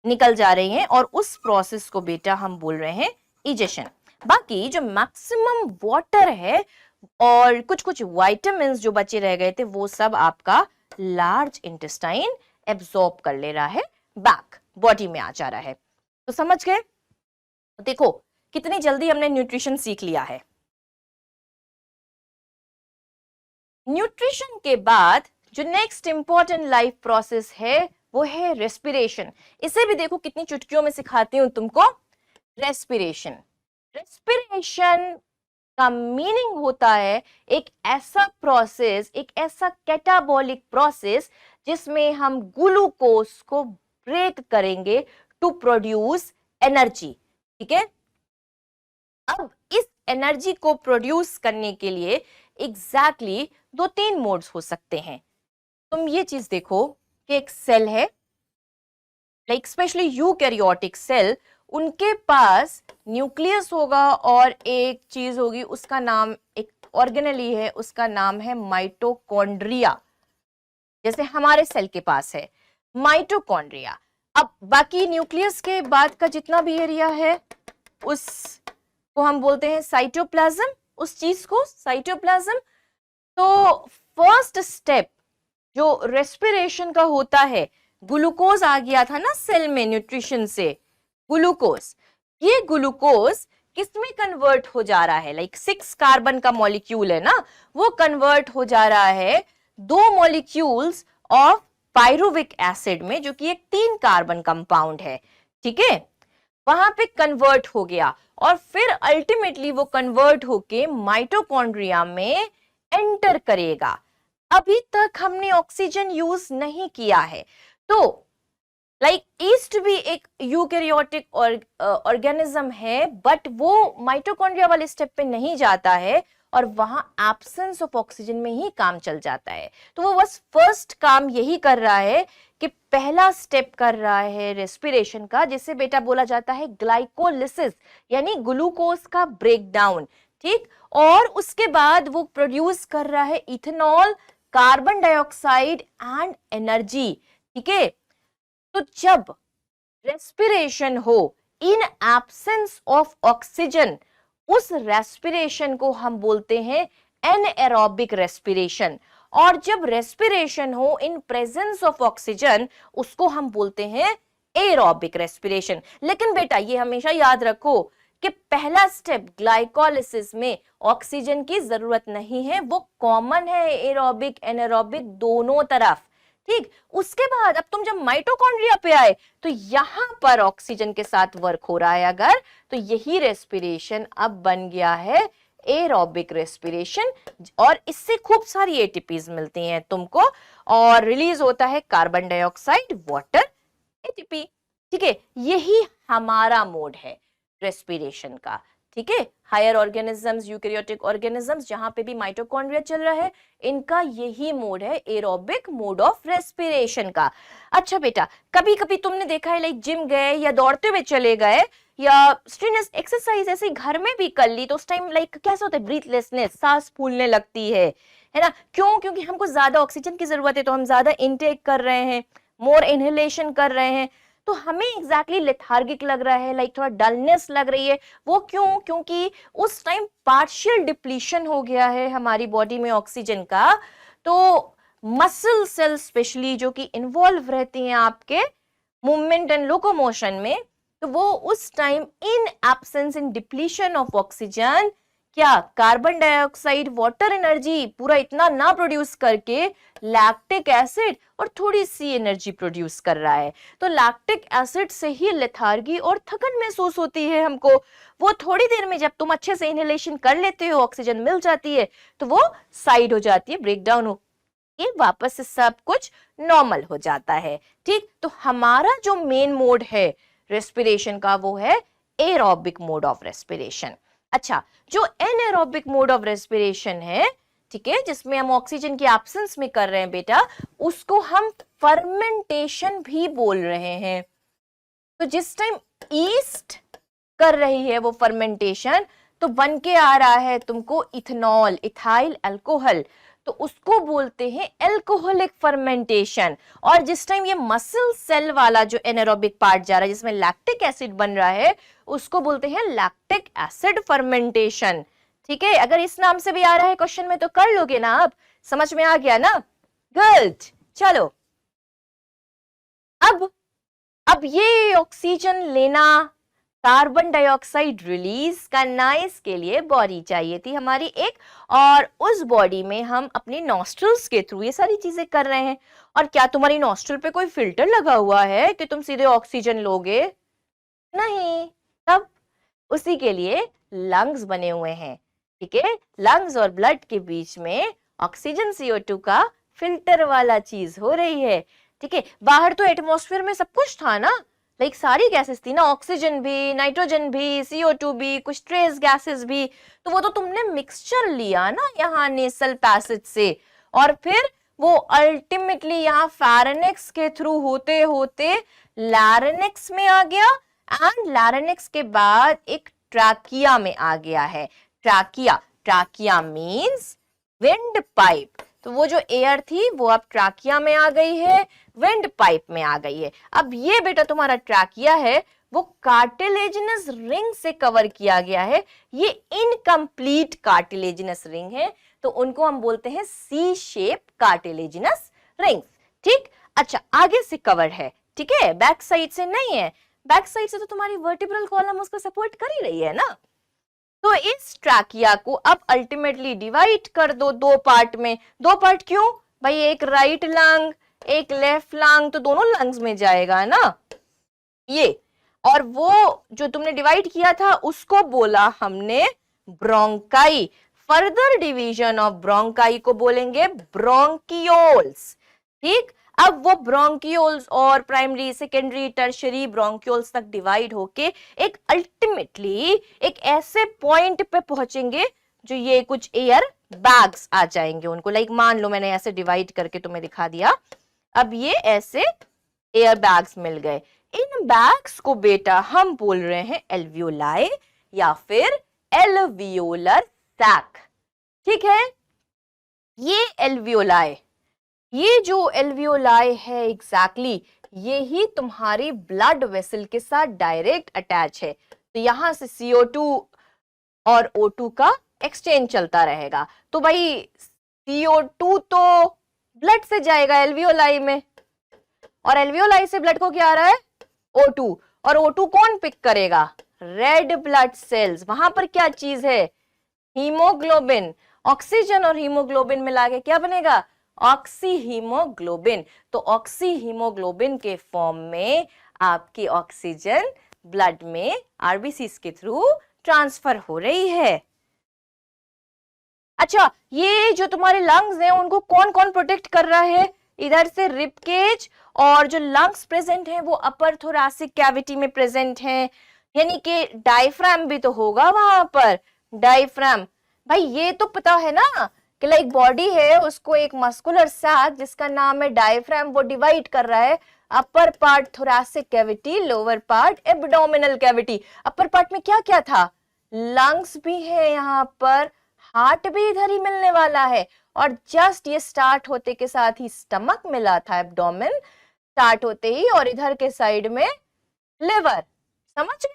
निकल जा रही हैं और उस प्रोसेस को बेटा हम बोल रहे हैं इजेशन। बाकी जो मैक्सिमम वाटर है और कुछ कुछ विटामिन्स जो बचे रह गए थे वो सब आपका लार्ज इंटेस्टाइन एब्सॉर्ब कर ले रहा है, बैक बॉडी में आ जा रहा है। तो समझ गए? देखो कितनी जल्दी हमने न्यूट्रिशन सीख लिया है। न्यूट्रिशन के बाद जो नेक्स्ट इंपॉर्टेंट लाइफ प्रोसेस है वो है रेस्पिरेशन। इसे भी देखो कितनी चुटकियों में सिखाती हूं तुमको। रेस्पिरेशन, रेस्पिरेशन का मीनिंग होता है एक ऐसा प्रोसेस, एक ऐसा कैटाबॉलिक प्रोसेस जिसमें हम ग्लूकोज को ब्रेक करेंगे टू प्रोड्यूस एनर्जी, ठीक है। अब इस एनर्जी को प्रोड्यूस करने के लिए एग्जैक्टली दो तीन मोड्स हो सकते हैं। तुम ये चीज देखो कि एक सेल है, लाइक स्पेशली यूकैरियोटिक सेल, उनके पास न्यूक्लियस होगा और एक चीज होगी, उसका नाम एक ऑर्गेनेली है, उसका नाम है माइटोकॉन्ड्रिया, जैसे हमारे सेल के पास है माइटोकॉन्ड्रिया। अब बाकी न्यूक्लियस के बाद का जितना भी एरिया है उसको हम बोलते हैं साइटोप्लाज्म, उस चीज को साइटोप्लाज्म। तो फर्स्ट स्टेप जो रेस्पिरेशन का होता है, ग्लूकोज आ गया था ना सेल में न्यूट्रिशन से, ग्लूकोज, ये ग्लूकोज किसमें कन्वर्ट हो जा रहा है, लाइक 6 कार्बन का मॉलिक्यूल है ना, वो कन्वर्ट हो जा रहा है 2 मॉलिक्यूल्स ऑफ पायरुविक एसिड में, जो कि एक 3 कार्बन कंपाउंड है, ठीक है। वहां पे कन्वर्ट हो गया और फिर अल्टीमेटली वो कन्वर्ट होके माइटोकॉन्ड्रिया में एंटर करेगा। अभी तक हमने ऑक्सीजन यूज नहीं किया है, तो लाइक ईस्ट भी एक यूकैरियोटिक ऑर्गेनिज्म है, बट वो माइटोकॉन्ड्रिया वाले स्टेप पे नहीं जाता है और वहां एब्सेंस ऑफ ऑक्सीजन में ही काम चल जाता है। तो वो बस फर्स्ट काम यही कर रहा है कि पहला स्टेप कर रहा है रेस्पिरेशन का, जिसे बेटा बोला जाता है ग्लाइकोलिसिस, यानी ग्लूकोज का ब्रेकडाउन, ठीक। और उसके बाद वो प्रोड्यूस कर रहा है ethanol, carbon dioxide and energy, ठीक है। तो जब रेस्पिरेशन हो इन एब्सेंस ऑफ ऑक्सीजन, उस रेस्पिरेशन को हम बोलते हैं एनएरोबिक रेस्पिरेशन, और जब रेस्पिरेशन हो इन प्रेजेंस ऑफ ऑक्सीजन उसको हम बोलते हैं एरोबिक रेस्पिरेशन। लेकिन बेटा ये हमेशा याद रखो कि पहला स्टेप ग्लाइकोलिसिस में ऑक्सीजन की जरूरत नहीं है, वो कॉमन है एरोबिक एनारोबिक दोनों तरफ, ठीक। उसके बाद अब तुम जब माइटोकॉन्ड्रिया पे आए तो यहां पर ऑक्सीजन के साथ वर्क हो रहा है अगर, तो यही रेस्पिरेशन अब बन गया है एरोबिक रेस्पिरेशन, और इससे खूब सारी एटीपीज मिलती हैं तुमको और रिलीज होता है कार्बन डाइऑक्साइड, वाटर, एटीपी, ठीक है। यही हमारा मोड है रेस्पिरेशन का, ठीक है। हायर ऑर्गेनिजम्स, यूकैरियोटिक ऑर्गेनिजम्स, जहां पे भी माइटोकॉन्ड्रिया चल रहा है, इनका यही मोड है एरोबिक मोड ऑफ रेस्पिरेशन का। अच्छा बेटा, कभी कभी तुमने देखा है लाइक जिम गए या दौड़ते हुए चले गए या स्ट्रेनस एक्सरसाइज ऐसे घर में भी कर ली, तो उस टाइम लाइक कैसा होता है, ब्रीथलेसनेस, सांस फूलने लगती है ना। क्यों? क्योंकि हमको ज्यादा ऑक्सीजन की जरूरत है, तो हम ज्यादा इनटेक कर रहे हैं, मोर इनहेलेशन कर रहे हैं, तो हमें एग्जैक्टली लेथार्गिक लग रहा है, लाइक थोड़ा डलनेस लग रही है। वो क्यों? क्योंकि उस टाइम पार्शियल डिप्लीशन हो गया है हमारी बॉडी में ऑक्सीजन का। तो मसल सेल स्पेशली जो कि इन्वॉल्व रहती हैं आपके मूवमेंट एंड लोकोमोशन में, तो वो उस time in absence, in depletion of oxygen, क्या कार्बन डाइऑक्साइड, वाटर एनर्जी पूरा इतना ना प्रोड्यूस करके लैक्टिक एसिड और थोड़ी सी एनर्जी प्रोड्यूस कर रहा है। तो लैक्टिक एसिड से ही लेथार्गी और थकन महसूस होती है हमको। वो थोड़ी देर में जब तुम अच्छे से इनहेलेशन कर लेते हो, ऑक्सीजन मिल जाती है, तो वो साइड हो जाती है, ब्रेकडाउन हो के वापस से सब कुछ नॉर्मल हो जाता है, ठीक। तो हमारा जो मेन मोड है रेस्पिरेशन का वो है एरोबिक मोड ऑफ रेस्पिरेशन। अच्छा, जो एनारोबिक मोड ऑफ रेस्पिरेशन है, ठीक है, जिसमें हम ऑक्सीजन की एब्सेंस में कर रहे हैं बेटा, उसको हम फर्मेंटेशन भी बोल रहे हैं। तो जिस टाइम ईस्ट कर रही है वो फर्मेंटेशन, तो बन के आ रहा है तुमको इथेनॉल, इथाइल अल्कोहल, तो उसको बोलते हैं एल्कोहलिक फर्मेंटेशन। और जिस टाइम ये मसल सेल वाला जो एनारोबिक पार्ट जा रहा है जिसमें लैक्टिक एसिड बन रहा है, उसको बोलते हैं लैक्टिक एसिड फर्मेंटेशन। ठीक है, अगर इस नाम से भी आ रहा है क्वेश्चन में तो कर लोगे ना आप, समझ में आ गया ना? गुड, चलो अब ये ऑक्सीजन लेना, कार्बन डाइऑक्साइड रिलीज करना, इसके लिए बॉडी चाहिए थी हमारी एक, और उस बॉडी में हम अपने नॉस्ट्रल्स के थ्रू ये सारी चीजें कर रहे हैं। और क्या तुम्हारी नॉस्ट्रल पे कोई फिल्टर लगा हुआ है कि तुम सीधे ऑक्सीजन लोगे? नहीं। तब उसी के लिए लंग्स बने हुए हैं। ठीक है, लंग्स और ब्लड के बीच में ऑक्सीजन CO2 का फिल्टर वाला चीज हो रही है। ठीक है, बाहर तो एटमॉस्फेयर में सब कुछ था ना, लाइक सारी गैसेस थी ना, ऑक्सीजन भी, नाइट्रोजन भी, CO2 भी, कुछ ट्रेस गैसेस भी, तो वो तो तुमने मिक्सचर लिया ना यहाँ नेसल पैसेज से, और फिर वो अल्टीमेटली यहाँ फेरेनिक्स के थ्रू होते होते लैरिंक्स में आ गया, एंड लैरिंक्स के बाद एक ट्रैकिया में आ गया है। ट्रैकिया मींस विंड पाइप, तो वो जो एयर थी वो अब ट्रैकिया में आ गई है, विंड पाइप में आ गई है। अब ये बेटा तुम्हारा ट्रैकिया है, वो कार्टिलेजिनस रिंग से कवर किया गया है, ये इनकम्प्लीट कार्टिलेजिनस रिंग है, तो उनको हम बोलते हैं सी शेप कार्टिलेजिनस रिंग्स। ठीक, अच्छा आगे से कवर है, ठीक है, बैक साइड से नहीं है, बैक साइड से तो तुम्हारी वर्टिब्रल कॉलम उसको सपोर्ट कर ही रही है ना। तो इस ट्रैकिया को अब अल्टीमेटली डिवाइड कर दो दो पार्ट में। दो पार्ट क्यों भाई? एक राइट लंग, एक लेफ्ट लंग, तो दोनों लंग्स में जाएगा ना ये। और वो जो तुमने डिवाइड किया था उसको बोला हमने bronchi. Further division of bronchi को बोलेंगे ब्रोंकियोल्स। ठीक, अब वो ब्रोंकियोल्स और प्राइमरी, सेकेंडरी, टर्शरी ब्रोंकियोल्स तक डिवाइड होके एक अल्टीमेटली एक ऐसे पॉइंट पे पहुंचेंगे जो ये कुछ एयर बैग्स आ जाएंगे उनको, लाइक मान लो मैंने ऐसे डिवाइड करके तुम्हें दिखा दिया, अब ये ऐसे एयर बैग्स मिल गए। इन बैग्स को बेटा हम बोल रहे हैं एल्वियोलाई या फिर एल्वियोलर सैक। ठीक है, ये एल्वियोलाई, ये जो एल्वियोलाई है एग्जैक्टली ये ही तुम्हारी ब्लड वेसल के साथ डायरेक्ट अटैच है, तो यहां से CO2 और O2 का एक्सचेंज चलता रहेगा। तो भाई CO2 तो ब्लड से जाएगा एल्वियोलाई में, और एल्वियोलाई से ब्लड को क्या आ रहा है? O2, और O2 कौन पिक करेगा? Red blood cells. वहां पर क्या चीज है? हीमोग्लोबिन। ऑक्सीजन और हीमोग्लोबिन मिला के क्या बनेगा? Oxy haemoglobin. तो ऑक्सी हीमोग्लोबिन के फॉर्म में आपकी ऑक्सीजन ब्लड में आरबीसीज के थ्रू ट्रांसफर हो रही है। अच्छा, ये जो तुम्हारे लंग्स हैं उनको कौन कौन प्रोटेक्ट कर रहा है? इधर से रिब केज, और जो लंग्स प्रेजेंट हैं वो अपर थोरैसिक कैविटी में प्रेजेंट हैं, यानी कि डायफ्राम भी तो होगा वहां पर। डायफ्राम भाई ये तो पता है ना कि लाइक बॉडी है, उसको एक मस्कुलर सैक जिसका नाम है डायफ्राम वो डिवाइड कर रहा है upper part thoracic cavity, lower part abdominal cavity. Upper part में क्या क्या था? लंग्स भी है यहाँ पर, हार्ट भी इधर ही मिलने वाला है, और जस्ट ये स्टार्ट होते के साथ ही स्टमक मिला था, एब्डोमेन स्टार्ट होते ही, और इधर के साइड में लिवर। समझ गए?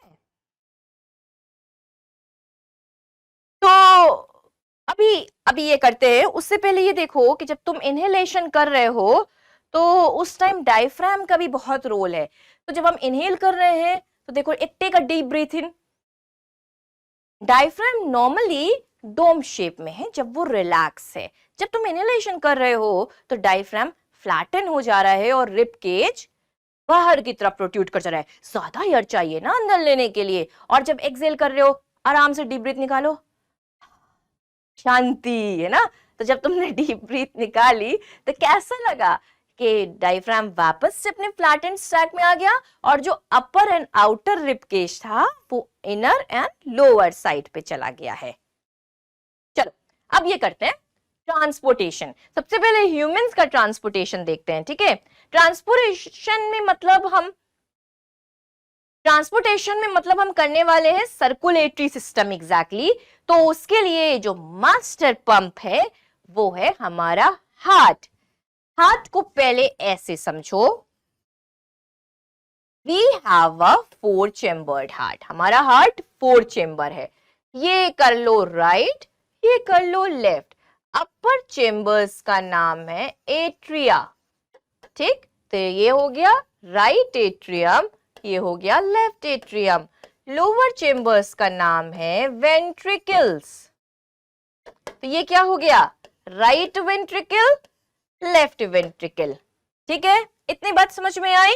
तो अभी ये करते हैं, उससे पहले ये देखो कि जब तुम इनहेलेशन कर रहे हो तो उस टाइम डायफ्राम का भी बहुत रोल है। तो जब हम इनहेल कर रहे हैं तो देखो, एक take a deep breath in. Diaphragm normally dome shape में है जब वो रिलैक्स है। जब तुम इनहेलेशन कर रहे हो तो डायफ्राम फ्लैटन हो जा रहा है और रिब केज बाहर की तरफ प्रोट्रूड कर जा रहा है। ज्यादा एयर चाहिए ना अंदर लेने के लिए। और जब एक्सहेल कर रहे हो आराम से डीप ब्रीथ निकालो, शांति, है ना। तो जब तुमने डीप ब्रीथ निकाली तो कैसा लगा कि डायफ्राम वापस से अपने फ्लैटेंड स्टैक में आ गया, और जो अपर एंड आउटर रिब केज था वो इनर एंड लोअर साइड पे चला गया है। चलो अब ये करते हैं ट्रांसपोर्टेशन। सबसे पहले ह्यूमंस का ट्रांसपोर्टेशन देखते हैं। ठीक है, ट्रांसपोर्टेशन में मतलब हम ट्रांसपोर्टेशन में मतलब हम करने वाले हैं सर्कुलेटरी सिस्टम एग्जैक्टली। तो उसके लिए जो मास्टर पंप है वो है हमारा हार्ट। हार्ट को पहले ऐसे समझो, we have a 4 chambered heart. हमारा हार्ट 4 चेम्बर है। ये कर लो राइट, ये कर लो लेफ्ट। अपर चेम्बर्स का नाम है एट्रिया, ठीक। तो ये हो गया राइट एट्रियम, ये हो गया लेफ्ट एट्रियम। लोअर चेम्बर्स का नाम है वेंट्रिकल्स। तो ये क्या हो गया, राइट वेंट्रिकल, लेफ्ट वेंट्रिकल, ठीक है। इतनी बात समझ में आई।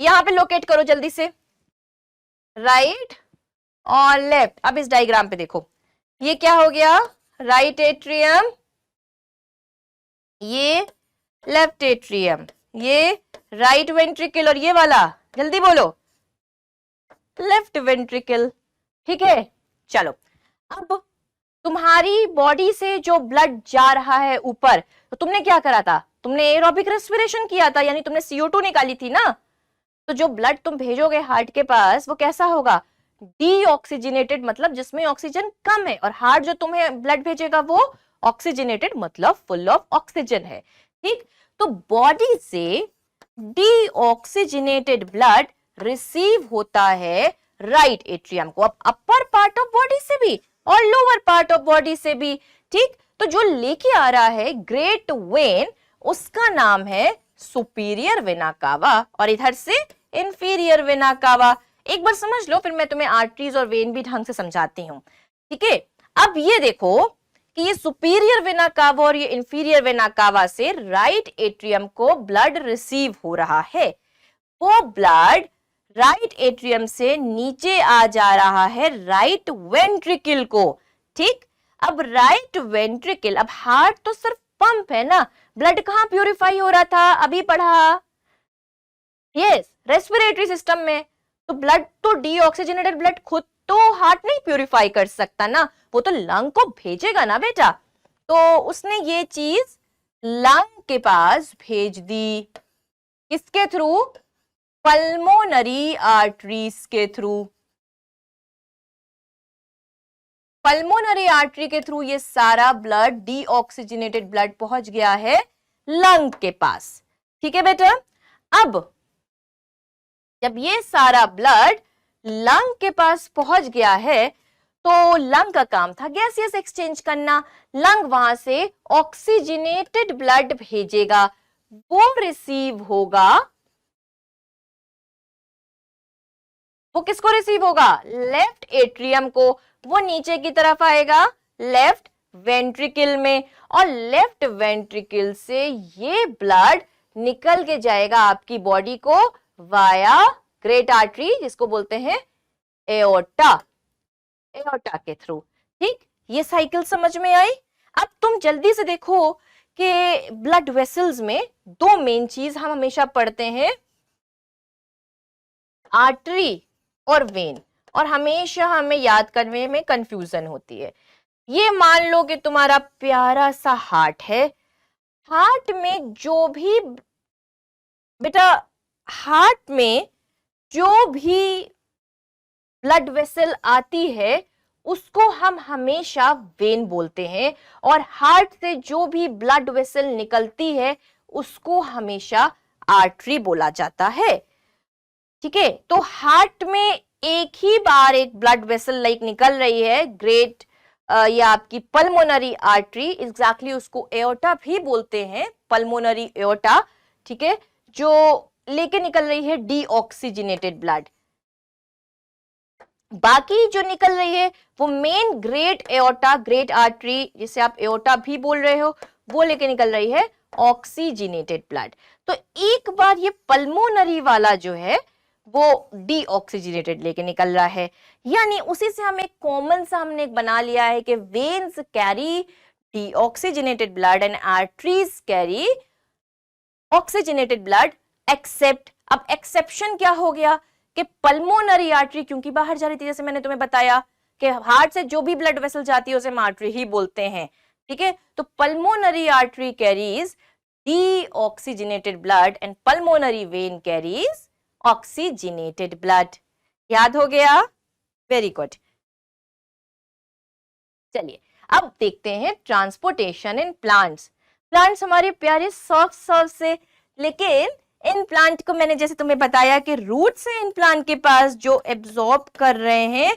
यहां पे लोकेट करो जल्दी से, राइट और लेफ्ट। अब इस डायग्राम पे देखो, ये क्या हो गया, राइट एट्रियम, ये लेफ्ट एट्रियम, ये राइट वेंट्रिकल, और ये वाला जल्दी बोलो लेफ्ट वेंट्रिकल, ठीक है। चलो, अब तुम्हारी बॉडी से जो ब्लड जा रहा है ऊपर, तो तुमने क्या करा था, तुमने एरोबिक रेस्पिरेशन किया था, यानी तुमने CO2 निकाली थी ना। तो जो ब्लड तुम भेजोगे हार्ट के पास वो कैसा होगा, डीऑक्सीजनेटेड, मतलब जिसमें ऑक्सीजन कम है। और हार्ट जो तुम्हें ब्लड भेजेगा वो ऑक्सीजनेटेड, मतलब फुल ऑफ ऑक्सीजन है, ठीक। तो बॉडी से डीऑक्सीजनेटेड ब्लड रिसीव होता है राइट एट्रियम को, अब अपर पार्ट ऑफ बॉडी से भी और लोअर पार्ट ऑफ बॉडी से भी, ठीक। तो जो लेके आ रहा है ग्रेट वेन, उसका नाम है सुपीरियर वेना कावा, और इधर से इंफीरियर वेना कावा। एक बार समझ लो, फिर मैं तुम्हें आर्टरीज और वेन भी ढंग से समझाती हूँ, ठीक है। अब ये देखो कि ये सुपीरियर वेना कावा और ये इंफीरियर वेना कावा से राइट एट्रियम को ब्लड रिसीव हो रहा है। वो ब्लड राइट एट्रियम से नीचे आ जा रहा है राइट वेंट्रिकल को, ठीक। अब राइट वेंट्रिकल, अब हार्ट तो सिर्फ पंप है ना, ब्लड कहां प्यूरिफाई हो रहा था, अभी पढ़ा, यस, रेस्पिरेटरी सिस्टम में। तो ब्लड तो डीऑक्सीजनेटेड ब्लड खुद तो हार्ट नहीं प्यूरिफाई कर सकता ना, वो तो लंग को भेजेगा ना बेटा। तो उसने ये चीज लंग के पास भेज दी, किसके थ्रू, पल्मोनरी आर्टरीज के थ्रू। पल्मोनरी आर्टरी के थ्रू ये सारा ब्लड, डीऑक्सीजनेटेड ब्लड पहुंच गया है लंग के पास, ठीक है बेटा। अब जब ये सारा ब्लड लंग के पास पहुंच गया है, तो लंग का काम था गैसियस एक्सचेंज करना। लंग वहां से ऑक्सीजनेटेड ब्लड भेजेगा, वो रिसीव होगा, वो किसको रिसीव होगा, लेफ्ट एट्रियम को। वो नीचे की तरफ आएगा लेफ्ट वेंट्रिकल में, और लेफ्ट वेंट्रिकल से ये ब्लड निकल के जाएगा आपकी बॉडी को वाया ग्रेट आर्टरी, जिसको बोलते हैं एओर्टा, एओर्टा के थ्रू, ठीक। ये साइकिल समझ में आई। अब तुम जल्दी से देखो कि ब्लड वेसल्स में दो मेन चीज हम हमेशा पढ़ते हैं, आर्टरी और वेन, और हमेशा हमें याद करने में कंफ्यूजन होती है। ये मान लो कि तुम्हारा प्यारा सा हार्ट है, हार्ट में जो भी बेटा, हार्ट में जो भी ब्लड वेसल आती है उसको हम हमेशा वेन बोलते हैं, और हार्ट से जो भी ब्लड वेसल निकलती है उसको हमेशा आर्टरी बोला जाता है, ठीक है। तो हार्ट में एक ही बार एक ब्लड वेसल लाइक निकल रही है, ग्रेट या आपकी पल्मोनरी आर्टरी, एग्जैक्टली उसको एओर्टा भी बोलते हैं, पल्मोनरी एओर्टा, ठीक है, जो लेके निकल रही है डीऑक्सीजनेटेड ब्लड। बाकी जो निकल रही है वो main great aorta, great artery, जिसे आप एओर्टा भी बोल रहे हो, वो लेके निकल रही है ऑक्सीजनेटेड ब्लड। तो एक बार ये पल्मोनरी वाला जो है वो डीऑक्सीजनेटेड लेके निकल रहा है, यानी उसी से हम एक कॉमन सा हमने बना लिया है कि veins carry deoxygenated blood and arteries carry oxygenated blood, except, अब एक्सेप्शन क्या हो गया कि पल्मोनरी आर्टरी क्योंकि बाहर जा रही थी, जैसे मैंने तुम्हें बताया कि हार्ट से जो भी ब्लड वेसल जाती है उसे हम आर्टरी ही बोलते हैं, ठीक है। तो pulmonary artery carries deoxygenated blood and pulmonary vein carries oxygenated blood. याद हो गया? Very good. चलिए अब देखते हैं ट्रांसपोर्टेशन इन प्लांट्स। प्लांट्स हमारे प्यारे सॉफ्ट सॉफ्ट से, लेकिन इन प्लांट को मैंने जैसे तुम्हें बताया कि रूट्स है इन प्लांट के पास जो एब्जॉर्ब कर रहे हैं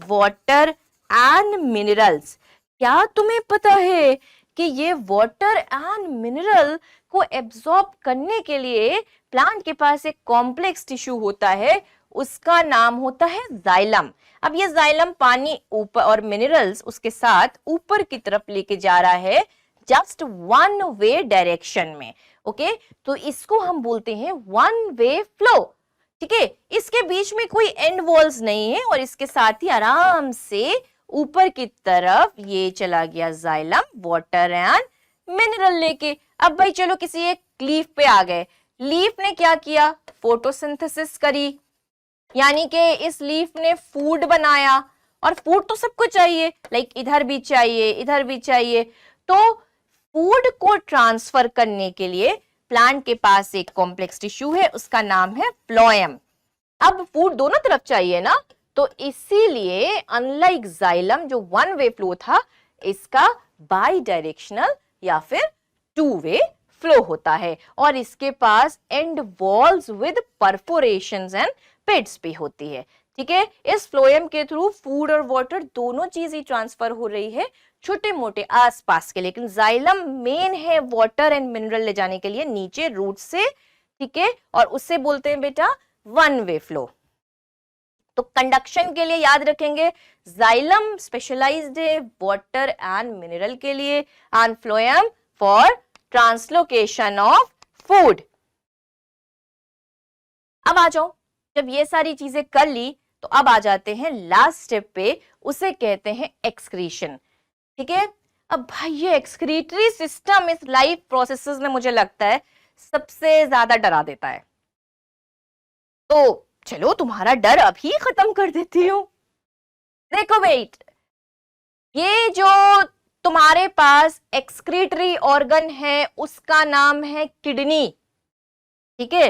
वाटर एंड मिनरल्स। क्या तुम्हें पता है कि ये वाटर एंड मिनरल को एब्जॉर्ब करने के लिए प्लांट के पास एक कॉम्प्लेक्स टिश्यू होता है, उसका नाम होता है जाइलम। अब ये जाइलम पानी ऊपर और मिनरल्स उसके साथ ऊपर की तरफ लेके जा रहा है जस्ट वन वे डायरेक्शन में। ओके, तो इसको हम बोलते हैं वन वे फ्लो। ठीक है, इसके बीच में कोई एंड वॉल्स नहीं है और इसके साथ ही आराम से ऊपर की तरफ ये चला गया जाइलम वाटर एंड मिनरल लेके। अब भाई चलो किसी एक लीफ पे आ गए। लीफ ने क्या किया? फोटोसिंथेसिस करी, यानी कि इस लीफ ने फूड बनाया। और फूड तो सबको चाहिए, लाइक इधर भी चाहिए, इधर भी चाहिए। तो फूड को ट्रांसफर करने के लिए प्लांट के पास एक कॉम्प्लेक्स टिश्यू है, उसका नाम है फ्लोएम। अब फूड दोनों तरफ चाहिए ना, तो इसीलिए अनलाइक जाइलम जो वन वे फ्लो था, इसका बाई डायरेक्शनल या फिर टू वे फ्लो होता है और इसके पास एंड वॉल्स विद परफोरेशंस एंड पिट्स भी होती है। ठीक है, इस फ्लोएम के थ्रू फूड और वाटर दोनों चीज ही ट्रांसफर हो रही है छोटे मोटे आसपास के, लेकिन जाइलम मेन है वाटर एंड मिनरल ले जाने के लिए नीचे रूट से। ठीक है, और उससे बोलते हैं बेटा वन वे फ्लो। तो कंडक्शन के लिए याद रखेंगे जाइलम स्पेशलाइज्ड है वाटर एंड मिनरल के लिए and phloem for translocation of food. अब आ जाओ, जब ये सारी चीजें कर ली तो अब आ जाते हैं लास्ट स्टेप पे, उसे कहते हैं एक्सक्रीशन। ठीक है, अब भाई ये एक्सक्रीटरी सिस्टम इस लाइफ प्रोसेसेस में मुझे लगता है सबसे ज्यादा डरा देता है। तो चलो तुम्हारा डर अभी खत्म कर देती हूं। देखो वेट, ये जो तुम्हारे पास एक्सक्रीटरी ऑर्गन है उसका नाम है किडनी। ठीक है,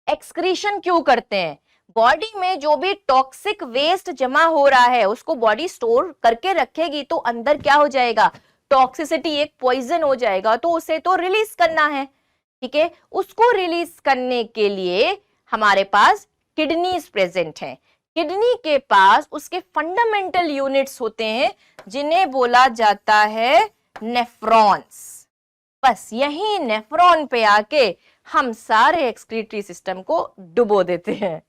एक्सक्रीशन क्यों करते हैं? बॉडी में जो भी टॉक्सिक वेस्ट जमा हो रहा है उसको बॉडी स्टोर करके रखेगी, तो अंदर क्या हो जाएगा? टॉक्सिसिटी, एक पॉइजन हो जाएगा, तो उसे तो रिलीज करना है। ठीक है, उसको रिलीज करने के लिए हमारे पास किडनीज प्रेजेंट हैं। किडनी के पास उसके फंडामेंटल यूनिट्स होते हैं जिन्हें बोला जाता है नेफ्रॉन्स। बस यही नेफ्रॉन पे आके हम सारे एक्सक्रीटरी सिस्टम को डुबो देते हैं।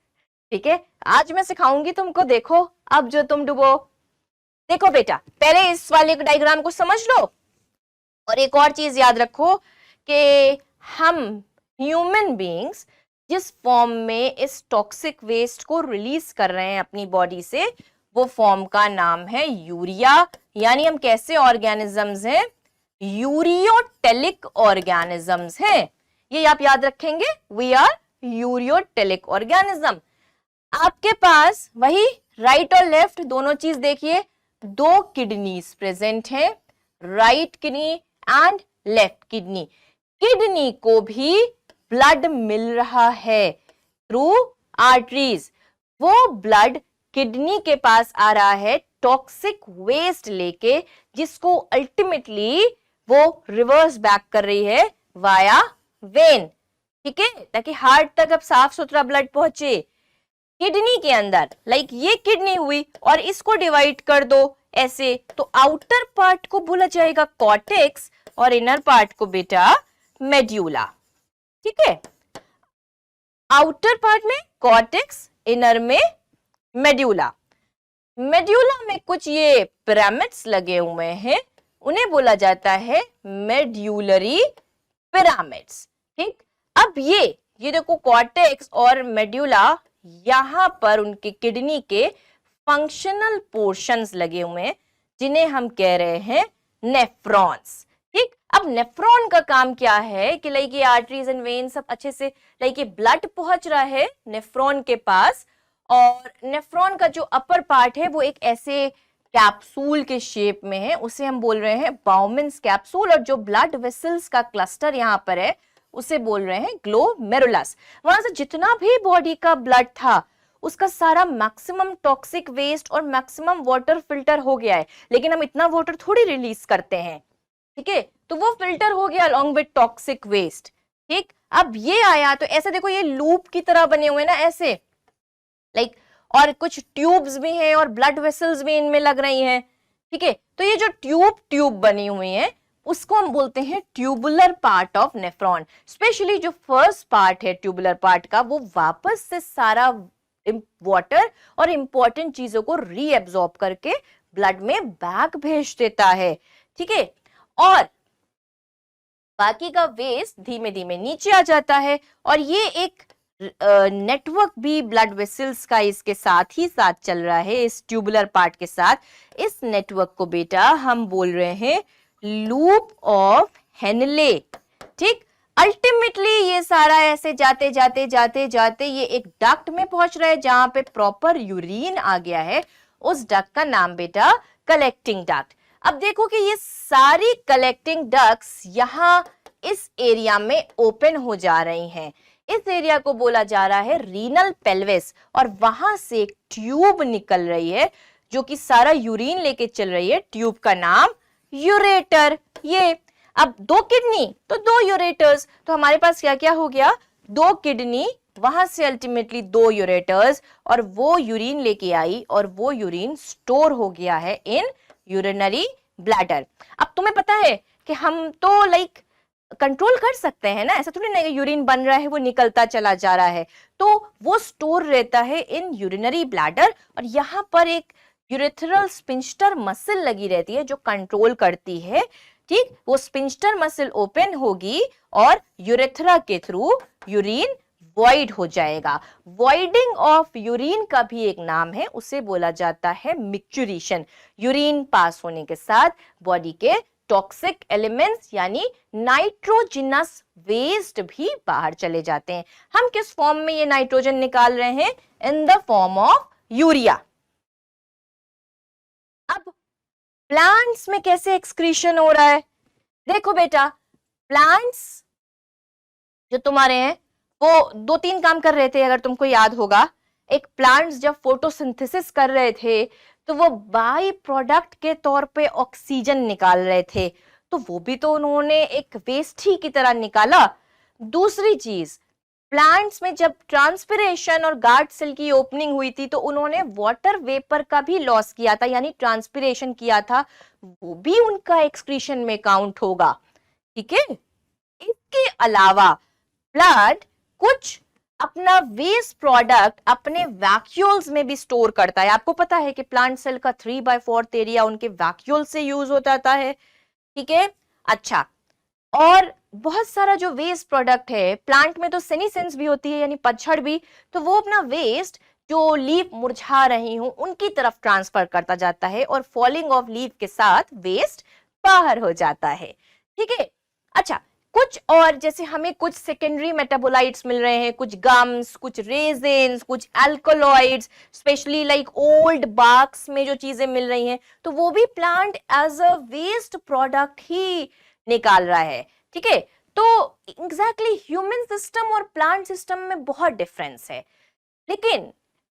ठीक है, आज मैं सिखाऊंगी तुमको, देखो अब जो तुम डुबो। देखो बेटा, पहले इस वाले डायग्राम को समझ लो और एक और चीज याद रखो कि हम ह्यूमन बीइंग्स जिस फॉर्म में इस टॉक्सिक वेस्ट को रिलीज कर रहे हैं अपनी बॉडी से, वो फॉर्म का नाम है यूरिया। यानी हम कैसे ऑर्गेनिजम्स हैं? यूरियोटेलिक ऑर्गेनिजम्स हैं। ये आप याद रखेंगे, वी आर यूरियोटेलिक ऑर्गेनिज्म। आपके पास वही राइट और लेफ्ट दोनों चीज देखिए, दो किडनीज प्रेजेंट हैं, right kidney and left kidney. Kidney को भी ब्लड मिल रहा है थ्रू आर्टरीज। वो ब्लड किडनी के पास आ रहा है टॉक्सिक वेस्ट लेके, जिसको अल्टीमेटली वो रिवर्स बैक कर रही है वाया वेन। ठीक है, ताकि हार्ट तक अब साफ सुथरा ब्लड पहुंचे। किडनी के अंदर लाइक ये किडनी हुई और इसको डिवाइड कर दो ऐसे, तो आउटर पार्ट को बोला जाएगा कॉर्टेक्स और इनर पार्ट को बेटा मेड्यूला। ठीक है, आउटर पार्ट में कॉर्टेक्स, इनर में मेड्यूला। मेड्यूला में कुछ ये पिरामिड्स लगे हुए हैं, उन्हें बोला जाता है मेड्यूलरी पिरामिड्स। ठीक, अब ये देखो कॉर्टेक्स और मेड्यूला, यहां पर उनके किडनी के फंक्शनल पोर्शंस लगे हुए हैं जिन्हें हम कह रहे हैं नेफ्रॉन्स। ठीक, अब नेफ्रॉन का काम क्या है कि लाइक ये आर्टरीज एंड वेन सब अच्छे से लाइक ये ब्लड पहुंच रहा है नेफ्रॉन के पास, और नेफ्रॉन का जो अपर पार्ट है वो एक ऐसे कैप्सूल के शेप में है, उसे हम बोल रहे हैं बाउमेंस कैप्सूल, और जो ब्लड वेसल्स का क्लस्टर यहाँ पर है उसे बोल रहे हैं ग्लोमेरुलस। वहां से जितना भी बॉडी का ब्लड था उसका सारा मैक्सिमम टॉक्सिक वेस्ट और मैक्सिमम वाटर फिल्टर हो गया है, लेकिन हम इतना वाटर थोड़ी रिलीज करते हैं, ठीक है, तो वो फिल्टर हो गया अलोंग विद टॉक्सिक वेस्ट। ठीक, अब ये आया तो ऐसे देखो ये लूप की तरह बने हुए ना ऐसे, लाइक और कुछ ट्यूब्स भी हैं और ब्लड वेसल्स भी इनमें लग रही हैं, ठीक है, तो ये जो ट्यूब बनी हुई है उसको हम बोलते हैं tubular part of nephron. Specially जो फर्स्ट पार्ट है ट्यूबुलर पार्ट का, वो वापस से सारा वाटर और इंपॉर्टेंट चीजों को रीएब्सॉर्ब करके ब्लड में बैक भेज देता है, ठीक है, और बाकी का वेस्ट धीमे धीमे नीचे आ जाता है। और ये एक नेटवर्क भी ब्लड वेसल्स का इसके साथ ही साथ चल रहा है, इस ट्यूबुलर पार्ट के साथ। इस नेटवर्क को बेटा हम बोल रहे हैं लूप ऑफ हेनले। ठीक, अल्टीमेटली ये सारा ऐसे जाते जाते जाते जाते ये एक डक्ट में पहुंच रहा है जहां पे प्रॉपर यूरिन आ गया है। उस डक्ट का नाम बेटा कलेक्टिंग डक्ट। अब देखो कि ये सारी कलेक्टिंग डक्ट्स यहां इस एरिया में ओपन हो जा रही हैं। इस एरिया को बोला जा रहा है रीनल पेल्विस, और वहां से एक ट्यूब निकल रही है जो कि सारा यूरिन लेके चल रही है। ट्यूब का नाम यूरेटर। ये अब 2 किडनी तो 2 यूरेटर्स, तो हमारे पास क्या क्या हो गया, 2 किडनी, वहां से अल्टीमेटली 2 यूरेटर्स, और वो यूरिन लेके आई और वो यूरिन स्टोर हो गया है इन यूरिनरी ब्लैडर। अब तुम्हें पता है कि हम तो लाइक कंट्रोल कर सकते हैं ना, ऐसा थोड़ी ना यूरिन बन रहा है वो निकलता चला जा रहा है, तो वो स्टोर रहता है इन यूरिनरी ब्लैडर। और यहाँ पर एक यूरेथ्रल स्पिंस्टर मसल लगी रहती है जो कंट्रोल करती है। ठीक, वो स्पिंस्टर मसल ओपन होगी और यूरेथ्रा के थ्रू यूरिन वॉइड हो जाएगा। वॉइडिंग ऑफ यूरिन का भी एक नाम है, उसे बोला जाता है मिक्चुरेशन। यूरिन पास होने के साथ बॉडी के टॉक्सिक एलिमेंट्स यानी नाइट्रोजनस वेस्ट भी बाहर चले जाते हैं। हम किस फॉर्म में ये नाइट्रोजन निकाल रहे हैं, in the form of urea. अब प्लांट्स में कैसे एक्सक्रीशन हो रहा है, देखो बेटा, प्लांट्स जो तुम्हारे हैं वो 2-3 काम कर रहे थे, अगर तुमको याद होगा। एक, प्लांट्स जब फोटोसिंथेसिस कर रहे थे तो वो बाई प्रोडक्ट के तौर पे ऑक्सीजन निकाल रहे थे, तो वो भी तो उन्होंने एक वेस्ट ही की तरह निकाला। दूसरी चीज, प्लांट्स में जब ट्रांसपिरेशन और गार्ड सेल की ओपनिंग हुई थी तो उन्होंने वाटर वेपर का भी लॉस किया था, यानी ट्रांसपिरेशन किया था, वो भी उनका एक्सक्रीशन में काउंट होगा। ठीक है, इसके अलावा प्लांट कुछ अपना वेस्ट प्रोडक्ट अपने वैक्यूल्स में भी स्टोर करता है। आपको पता है कि प्लांट सेल का 3/4 एरिया उनके वैक्यूल से यूज होता है। ठीक है, अच्छा, और बहुत सारा जो वेस्ट प्रोडक्ट है प्लांट में तो सेनीसेंस भी होती है यानी पतझड़ भी, तो वो अपना वेस्ट जो लीफ मुरझा रही हूं उनकी तरफ ट्रांसफर करता जाता है और फॉलिंग ऑफ लीफ के साथ वेस्ट बाहर हो जाता है। ठीक है, अच्छा, कुछ और जैसे हमें कुछ सेकेंडरी मेटाबोलाइट्स मिल रहे हैं, कुछ गम्स, कुछ रेजिन्स, कुछ alkaloids, specially like old barks में जो चीजें मिल रही हैं, तो वो भी plant as a waste product ही निकाल रहा है। ठीक है, तो एग्जैक्टली ह्यूमन सिस्टम और प्लांट सिस्टम में बहुत डिफरेंस है, लेकिन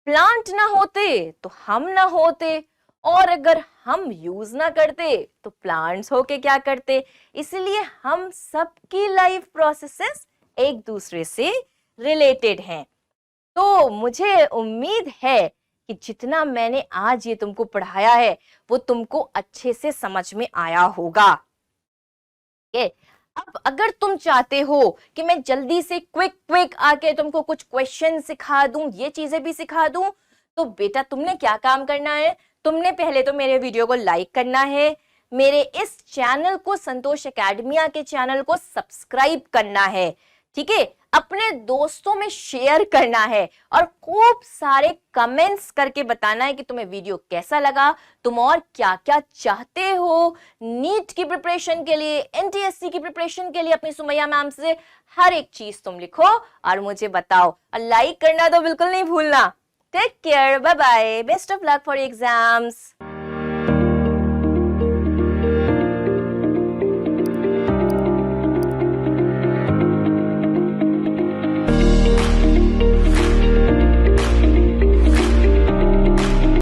प्लांट ना होते तो हम ना होते, और अगर हम यूज ना करते तो प्लांट्स होके क्या करते। इसलिए हम सबकी लाइफ प्रोसेसेस एक दूसरे से रिलेटेड हैं। तो मुझे उम्मीद है कि जितना मैंने आज ये तुमको पढ़ाया है वो तुमको अच्छे से समझ में आया होगा। अब अगर तुम चाहते हो कि मैं जल्दी से क्विक आके तुमको कुछ क्वेश्चन सिखा दूं, ये चीजें भी सिखा दूं, तो बेटा तुमने क्या काम करना है, तुमने पहले तो मेरे वीडियो को लाइक करना है, मेरे इस चैनल को, संतोष एकेडमिया के चैनल को सब्सक्राइब करना है, ठीक है, अपने दोस्तों में शेयर करना है, और खूब सारे कमेंट्स करके बताना है कि तुम्हें वीडियो कैसा लगा, तुम और क्या क्या चाहते हो नीट की प्रिपरेशन के लिए, एनटीएससी की प्रिपरेशन के लिए। अपनी सुमैया मैम से हर एक चीज तुम लिखो और मुझे बताओ, और लाइक करना तो बिल्कुल नहीं भूलना। Take care, bye bye, best of luck for exams.